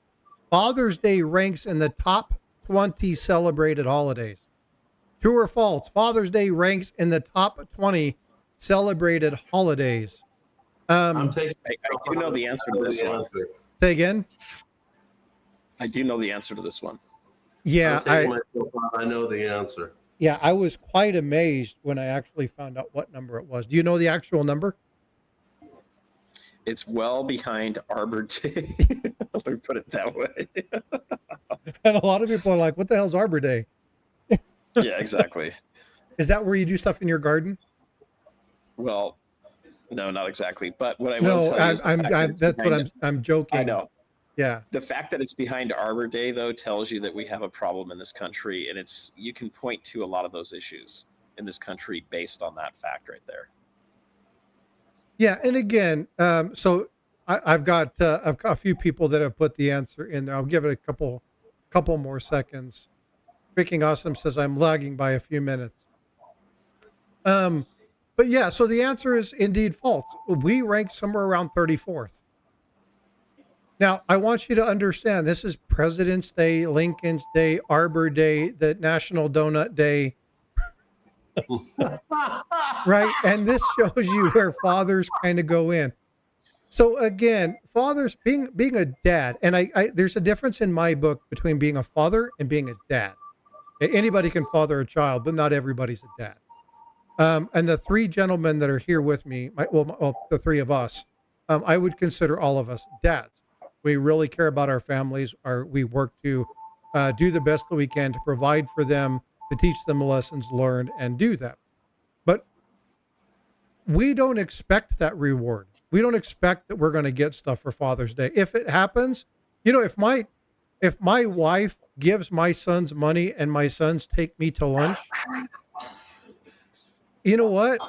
Father's Day ranks in the top 20 celebrated holidays. True or false? Father's Day ranks in the top 20 celebrated holidays. I do know the answer to this one. Say again? I do know the answer to this one. Yeah, I know the answer. Yeah, I was quite amazed when I actually found out what number it was. Do you know the actual number? It's well behind Arbor Day. Let me put it that way. And a lot of people are like, what the hell's Arbor Day? Yeah, exactly. Is that where you do stuff in your garden? Well, no, not exactly. But what I will tell you is I'm joking. I know. Yeah. The fact that it's behind Arbor Day, though, tells you that we have a problem in this country, and you can point to a lot of those issues in this country based on that fact right there. Yeah, and again, so I've got a few people that have put the answer in there. I'll give it a couple more seconds. Freaking Awesome says I'm lagging by a few minutes. But yeah, so the answer is indeed false. We rank somewhere around 34th. Now, I want you to understand this is President's Day, Lincoln's Day, Arbor Day, the National Donut Day. Right? And this shows you where fathers kind of go in. So again, fathers being a dad, and I there's a difference in my book between being a father and being a dad. Anybody can father a child, but not everybody's a dad. And the three gentlemen that are here with me, the three of us, I would consider all of us dads. We really care about our families. We work to do the best that we can to provide for them, to teach them lessons learned, and do that. But we don't expect that reward. We don't expect that we're going to get stuff for Father's Day. If it happens, if my if my wife gives my sons money and my sons take me to lunch, you know what?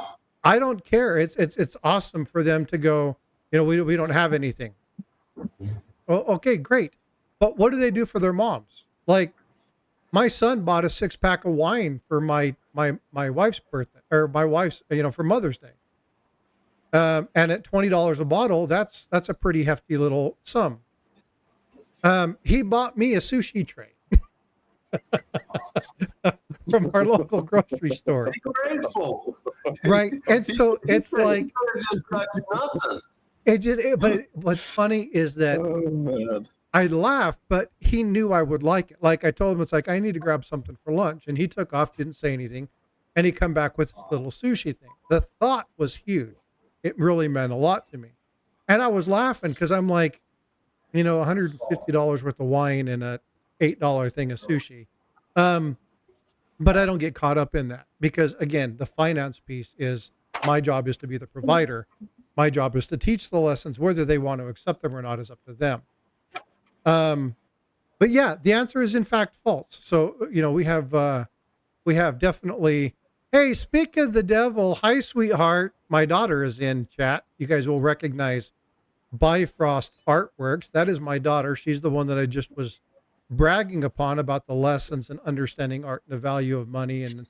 I don't care. It's awesome for them to go, we don't have anything. Oh, okay, great. But what do they do for their moms? Like my son bought a 6-pack of wine for my wife's birthday, or my wife's, for Mother's Day. And at $20 a bottle, that's a pretty hefty little sum. He bought me a sushi tray from our local grocery store. Be grateful. Right. And so it's like, just got nothing. What's funny is that Oh, man. I laughed, but he knew I would like it. Like I told him, it's like, I need to grab something for lunch. And he took off, didn't say anything. And he come back with this little sushi thing. The thought was huge. It really meant a lot to me. And I was laughing because I'm like, $150 worth of wine and a $8 thing of sushi. But I don't get caught up in that because, again, the finance piece is my job is to be the provider. My job is to teach the lessons. Whether they want to accept them or not is up to them. But yeah, the answer is in fact false. So, we have definitely, hey, speak of the devil. Hi, sweetheart. My daughter is in chat. You guys will recognize Bifrost Artworks. That is my daughter. She's the one that I just was bragging upon about the lessons and understanding art and the value of money. And,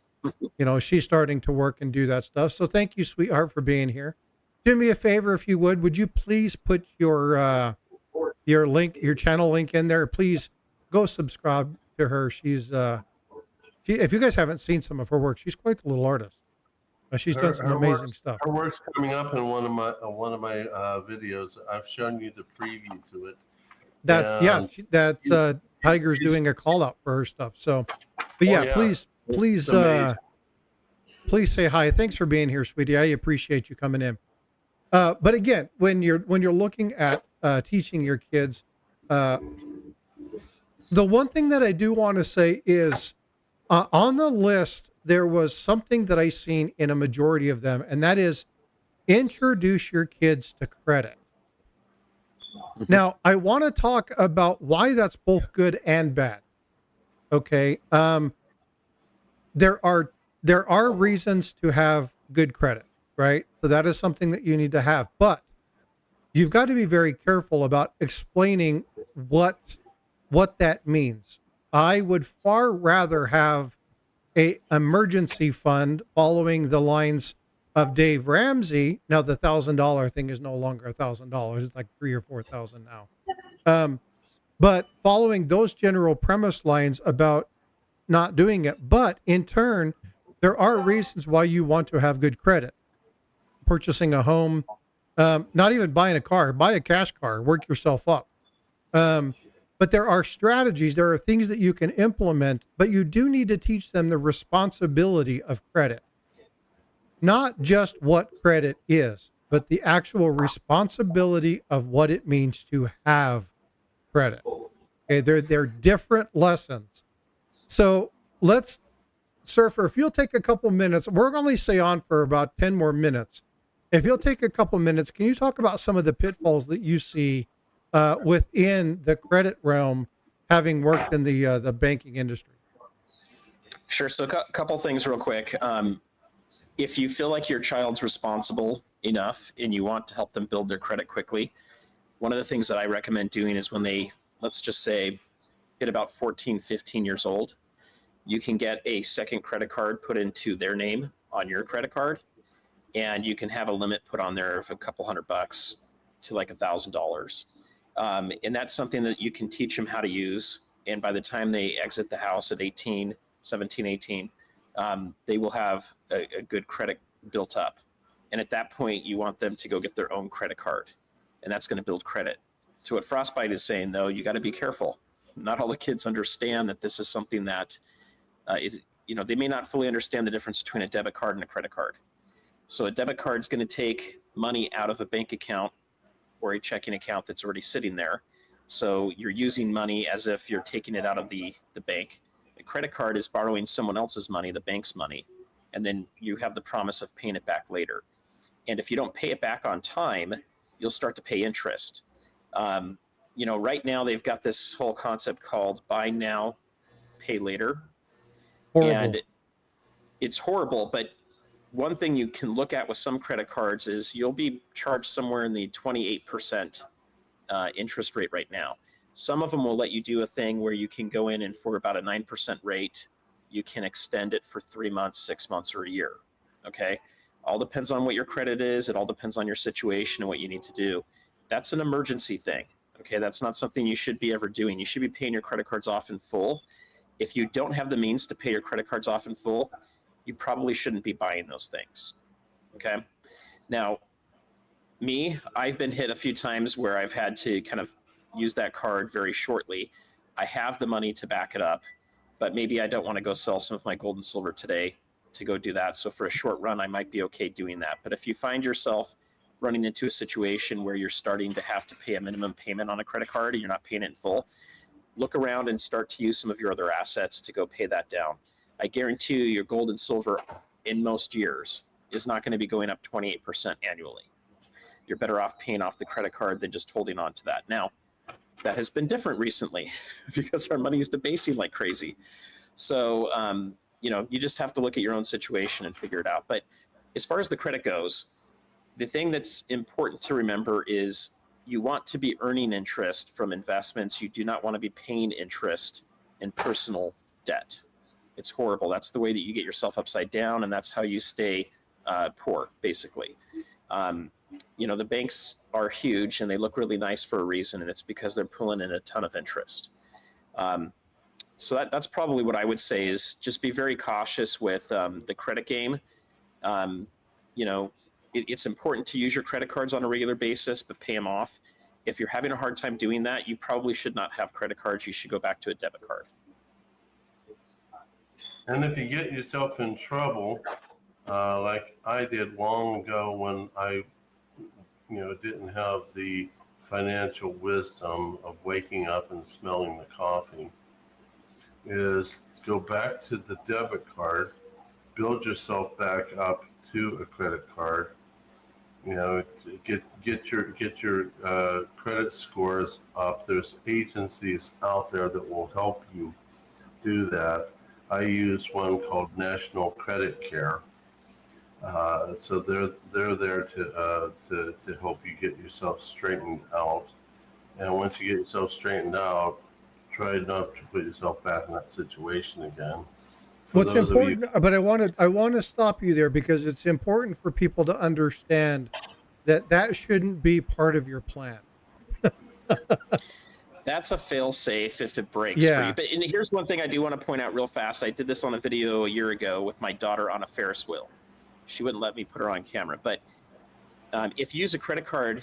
she's starting to work and do that stuff. So thank you, sweetheart, for being here. Do me a favor, if you would you please put your link, your channel link in there? Please go subscribe to her. She's, if you guys haven't seen some of her work, she's quite the little artist. She's done some amazing stuff. Her work's coming up in one of my videos. I've shown you the preview to it. That's Tiger's doing a call out for her stuff. So, but yeah, please say hi. Thanks for being here, sweetie. I appreciate you coming in. But again, when you're looking at teaching your kids, the one thing that I do want to say is on the list, there was something that I seen in a majority of them, and that is introduce your kids to credit. Now, I want to talk about why that's both good and bad. Okay. There are reasons to have good credit, right? So that is something that you need to have, but you've got to be very careful about explaining what that means. I would far rather have a emergency fund following the lines of Dave Ramsey. Now the $1,000 thing is no longer $1,000; it's like $3,000 or $4,000 now. But following those general premise lines about not doing it, but in turn, there are reasons why you want to have good credit. Purchasing a home, not even buying a car, buy a cash car, work yourself up. But there are strategies, there are things that you can implement, but you do need to teach them the responsibility of credit. Not just what credit is, but the actual responsibility of what it means to have credit. Okay, they're different lessons. So Surfer, if you'll take a couple minutes, we're going to stay on for about 10 more minutes. If you'll take a couple minutes, can you talk about some of the pitfalls that you see within the credit realm, having worked in the banking industry? Sure. So a couple things real quick. If you feel like your child's responsible enough and you want to help them build their credit quickly, one of the things that I recommend doing is when they, let's just say, get about 14, 15 years old, you can get a second credit card put into their name on your credit card, and you can have a limit put on there of a couple $100 to like $1,000. And that's something that you can teach them how to use. And by the time they exit the house at 18, 17, 18, they will have a good credit built up. And at that point, you want them to go get their own credit card, and that's going to build credit. So what Frostbite is saying, though, you got to be careful. Not all the kids understand that this is something that they may not fully understand the difference between a debit card and a credit card. So a debit card is going to take money out of a bank account or a checking account that's already sitting there. So you're using money as if you're taking it out of the bank. A credit card is borrowing someone else's money, the bank's money, and then you have the promise of paying it back later. And if you don't pay it back on time, you'll start to pay interest. right now they've got this whole concept called buy now, pay later. Horrible. And it's horrible, but one thing you can look at with some credit cards is you'll be charged somewhere in the 28% interest rate right now. Some of them will let you do a thing where you can go in and for about a 9% rate, you can extend it for 3 months, 6 months, or a year. Okay. All depends on what your credit is. It all depends on your situation and what you need to do. That's an emergency thing. Okay. That's not something you should be ever doing. You should be paying your credit cards off in full. If you don't have the means to pay your credit cards off in full, you probably shouldn't be buying those things. Okay. Now, I've been hit a few times where I've had to kind of use that card very shortly. I have the money to back it up, but maybe I don't want to go sell some of my gold and silver today to go do that. So for a short run, I might be okay doing that. But if you find yourself running into a situation where you're starting to have to pay a minimum payment on a credit card and you're not paying it in full, look around and start to use some of your other assets to go pay that down. I guarantee you your gold and silver in most years is not going to be going up 28% annually. You're better off paying off the credit card than just holding on to that. Now, that has been different recently because our money is debasing like crazy. So, you just have to look at your own situation and figure it out. But as far as the credit goes, the thing that's important to remember is you want to be earning interest from investments. You do not want to be paying interest in personal debt. It's horrible. That's the way that you get yourself upside down, and that's how you stay poor, basically. The banks are huge, and they look really nice for a reason, and it's because they're pulling in a ton of interest. So that's probably what I would say is just be very cautious with the credit game. It's important to use your credit cards on a regular basis, but pay them off. If you're having a hard time doing that, you probably should not have credit cards. You should go back to a debit card. And if you get yourself in trouble, like I did long ago when I, didn't have the financial wisdom of waking up and smelling the coffee, is go back to the debit card, build yourself back up to a credit card. Get your credit scores up. There's agencies out there that will help you do that. I use one called National Credit Care. So they're there to help you get yourself straightened out. And once you get yourself straightened out, try not to put yourself back in that situation again. What's important, but I want to stop you there because it's important for people to understand that shouldn't be part of your plan. That's a fail safe if it breaks for you. But here's one thing I do want to point out real fast. I did this on a video a year ago with my daughter on a Ferris wheel. She wouldn't let me put her on camera. But if you use a credit card,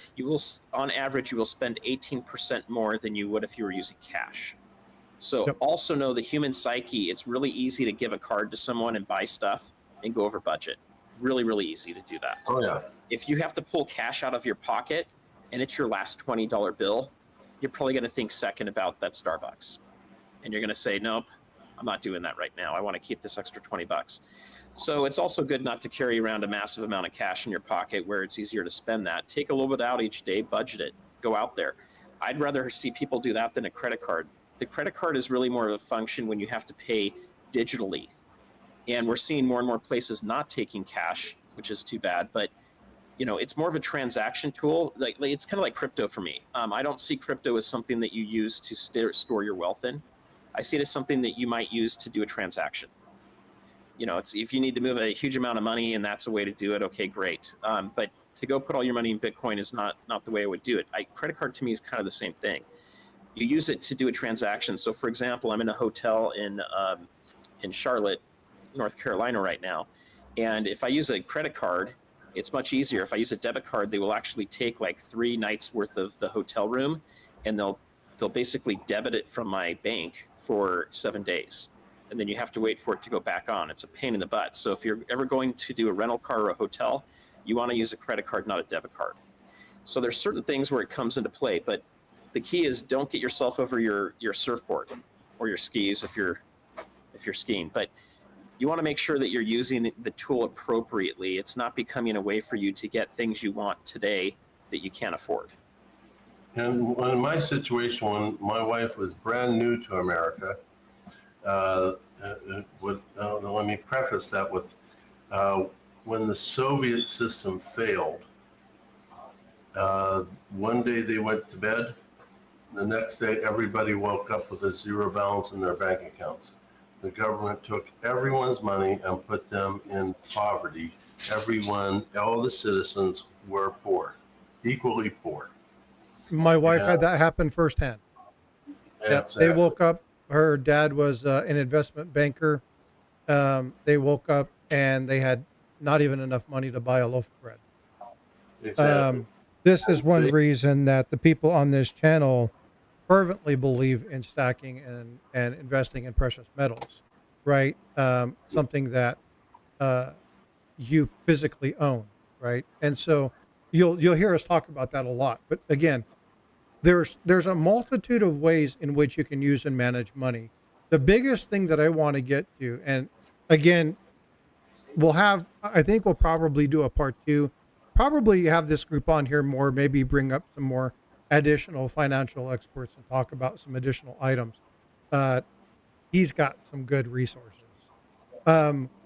on average, you will spend 18% more than you would if you were using cash. So also know the human psyche, it's really easy to give a card to someone and buy stuff and go over budget. Really, really easy to do that. Oh, yeah. If you have to pull cash out of your pocket and it's your last $20 bill, you're probably going to think second about that Starbucks. And you're going to say, nope, I'm not doing that right now. I want to keep this extra $20. So it's also good not to carry around a massive amount of cash in your pocket where it's easier to spend that. Take a little bit out each day, budget it, go out there. I'd rather see people do that than a credit card. The credit card is really more of a function when you have to pay digitally. And we're seeing more and more places not taking cash, which is too bad. But, it's more of a transaction tool. Like it's kind of like crypto for me. I don't see crypto as something that you use to store your wealth in. I see it as something that you might use to do a transaction. It's if you need to move a huge amount of money and that's a way to do it, okay, great. But to go put all your money in Bitcoin is not the way I would do it. Credit card to me is kind of the same thing. You use it to do a transaction. So for example, I'm in a hotel in Charlotte, North Carolina right now. And if I use a credit card, it's much easier. If I use a debit card, they will actually take like 3 nights worth of the hotel room and they'll basically debit it from my bank for 7 days. And then you have to wait for it to go back on. It's a pain in the butt. So if you're ever going to do a rental car or a hotel, you want to use a credit card, not a debit card. So there's certain things where it comes into play, but the key is don't get yourself over your surfboard or your skis if you're skiing. But you want to make sure that you're using the tool appropriately. It's not becoming a way for you to get things you want today that you can't afford. And when in my situation, when my wife was brand new to America, let me preface that with uh, when the Soviet system failed, one day they went to bed. The next day, everybody woke up with a zero balance in their bank accounts. The government took everyone's money and put them in poverty. Everyone, all the citizens were poor, equally poor. My wife Yeah, had that happen firsthand. Yep. They exactly. woke up. Her dad was an investment banker. They woke up and they had not even enough money to buy a loaf of bread. Exactly. Um, this is And one they, reason that the people on this channel fervently believe in stacking and investing in precious metals, right? Something that uh, you physically own, right? And so you'll hear us talk about that a lot. But again, there's a multitude of ways in which you can use and manage money. The biggest thing that I want to get to, and again, I think we'll probably do a part two, probably have this group on here more, maybe bring up some more additional financial experts and talk about some additional items. Uh, he's got some good resources.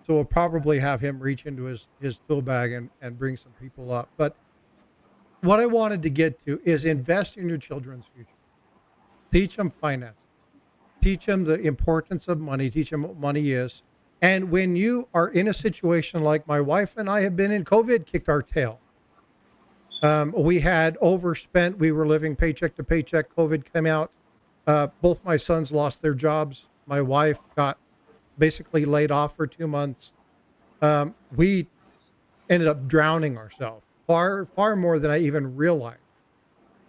So we'll probably have him reach into his tool bag and bring some people up. But what I wanted to get to is invest in your children's future. Teach them finances. Teach them the importance of money. Teach them what money is. And when you are in a situation like my wife and I have been in, COVID kicked our tail. We had overspent. We were living paycheck to paycheck. COVID came out. Both my sons lost their jobs. My wife got basically laid off for 2 months. We ended up drowning ourselves far more than I even realized.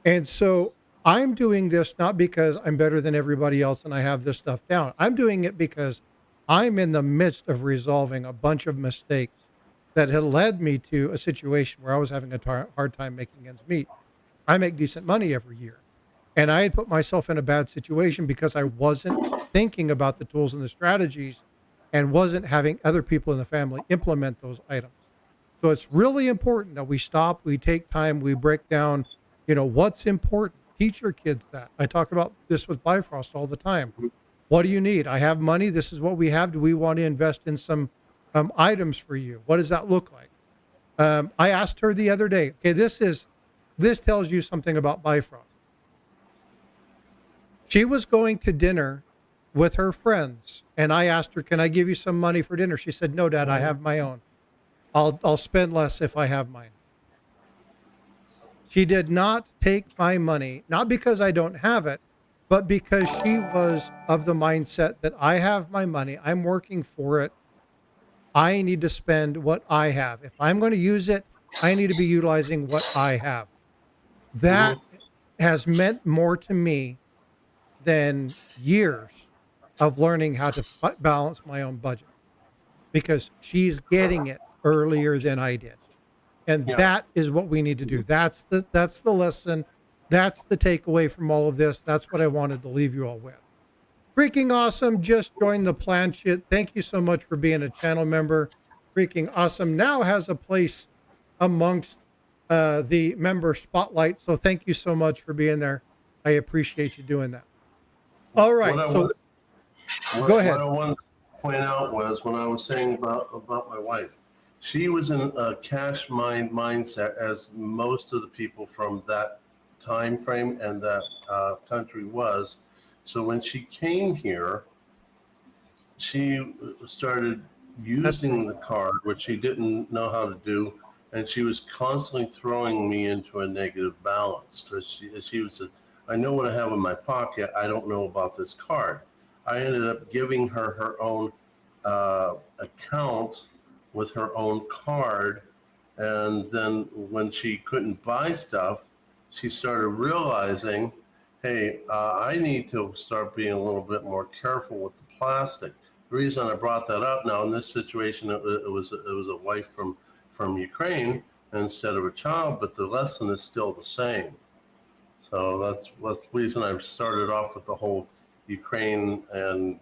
And so I'm doing this not because I'm better than everybody else and I have this stuff down. I'm doing it because I'm in the midst of resolving a bunch of mistakes that had led me to a situation where I was having a hard time making ends meet. I make decent money every year. And I had put myself in a bad situation because I wasn't thinking about the tools and the strategies and wasn't having other people in the family implement those items. So it's really important that we stop, we take time, we break down, what's important. Teach your kids that. I talk about this with Bifrost all the time. What do you need? I have money. This is what we have. Do we want to invest in some items for you? What does that look like? I asked her the other day. Okay, this tells you something about Bifrost. She was going to dinner with her friends, and I asked her, "Can I give you some money for dinner?" She said, "No, Dad, I have my own. I'll spend less if I have mine." She did not take my money, not because I don't have it, but because she was of the mindset that I have my money, I'm working for it. I need to spend what I have. If I'm going to use it, I need to be utilizing what I have. That mhm. has meant more to me than years of learning how to balance my own budget because she's getting it earlier than I did. And Yeah. that is what we need to do. That's the lesson. That's the takeaway from all of this. That's what I wanted to leave you all with. Freaking awesome. Just joined the Planchette. Thank you so much for being a channel member. Freaking awesome. Now has a place amongst the member spotlight. So thank you so much for being there. I appreciate you doing that. All What right. I So want, go what ahead. I wanted to point out was when I was saying about my wife, she was in a cash mindset, as most of the people from that time frame and that country was. So when she came here, she started That's me. using the card, which she didn't know how to do, and she was constantly throwing me into a negative balance because she was, I know what I have in my pocket. I don't know about this card. I ended up giving her her own account with her own card, and then when she couldn't buy stuff, she started realizing, hey, I need to start being a little bit more careful with the plastic. The reason I brought that up now in this situation, it was a wife from Ukraine instead of a child, but the lesson is still the same. So that's the reason I've started off with the whole Ukraine and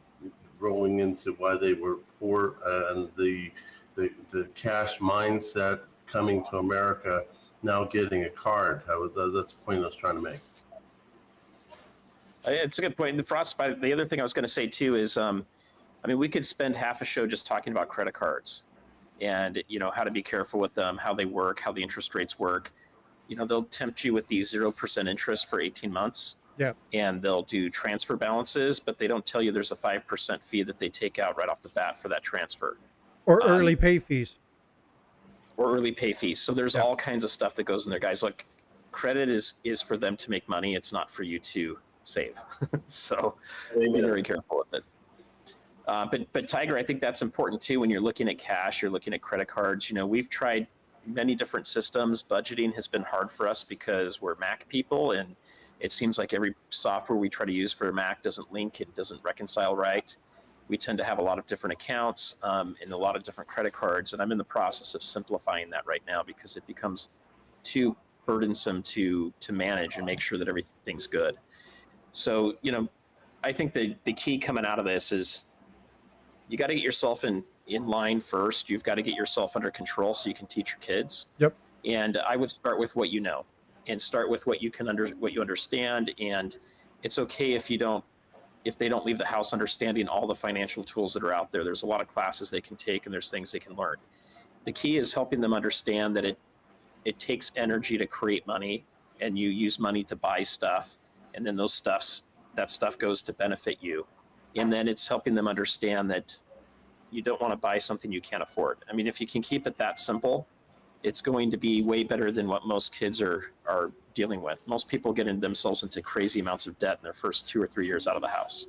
rolling into why they were poor and the cash mindset coming to America, now getting a card. That's the point I was trying to make. It's a good point. The frostbite. The other thing I was going to say too is, I mean, we could spend half a show just talking about credit cards, and how to be careful with them, how they work, how the interest rates work. They'll tempt you with these 0% interest for 18 months. Yeah. And they'll do transfer balances, but they don't tell you there's a 5% fee that they take out right off the bat for that transfer. Or early pay fees. Or early pay fees. So there's all kinds of stuff that goes in there, guys. Look, credit is for them to make money. It's not for you to save. So be very careful with it. But Tiger, I think that's important too. When you're looking at cash, you're looking at credit cards. We've tried many different systems. Budgeting has been hard for us because we're Mac people, and it seems like every software we try to use for Mac doesn't link, it doesn't reconcile right. We tend to have a lot of different accounts and a lot of different credit cards, and I'm in the process of simplifying that right now because it becomes too burdensome to manage and make sure that everything's good. So, I think the key coming out of this is you got to get yourself in line first. You've got to get yourself under control so you can teach your kids. Yep. And I would start with what you know, and start with what you understand. And it's okay if they don't leave the house understanding all the financial tools that are out there. There's a lot of classes they can take, and there's things they can learn. The key is helping them understand that it takes energy to create money, and you use money to buy stuff, and then that stuff goes to benefit you. And then it's helping them understand that you don't want to buy something you can't afford. I mean, if you can keep it that simple, it's going to be way better than what most kids are dealing with. Most people get themselves into crazy amounts of debt in their first 2 or 3 years out of the house.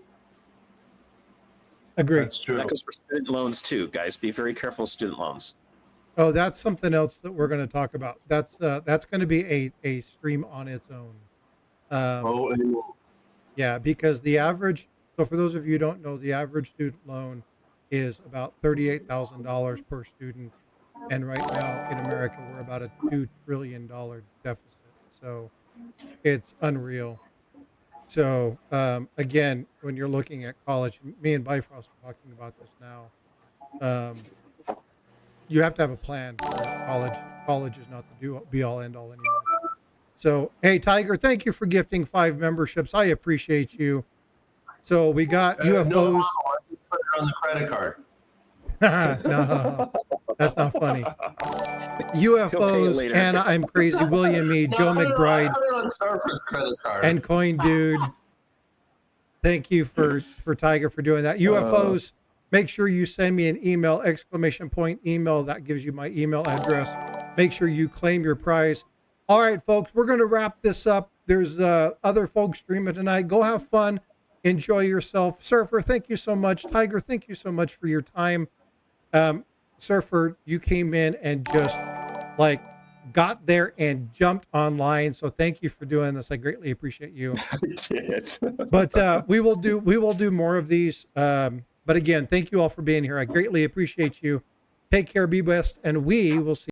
Agreed. That's true. That goes for student loans too, guys. Be very careful with student loans. Oh, that's something else that we're going to talk about. That's going to be a stream on its own. Yeah, because so for those of you who don't know, the average student loan is about $38,000 per student. And right now in America, we're about a $2 trillion deficit. So it's unreal. So again, when you're looking at college, me and Bifrost are talking about this now. You have to have a plan for college. College is not the be all end all anymore. So, hey, Tiger, thank you for gifting 5 memberships. I appreciate you. So we got UFOs. No, I just put it on the credit card. No, that's not funny. UFOs, Anna, I'm Crazy, William E., Joe McBride, and Coin Dude. Thank you for Tiger for doing that. UFOs, make sure you send me an email, ! Email. That gives you my email address. Make sure you claim your prize. All right, folks, we're going to wrap this up. There's other folks streaming tonight. Go have fun. Enjoy yourself. Surfer, thank you so much. Tiger, thank you so much for your time. Surfer, you came in and just got there and jumped online. So thank you for doing this. I greatly appreciate you. I did. But we will do more of these. But again, thank you all for being here. I greatly appreciate you. Take care, be best, and we will see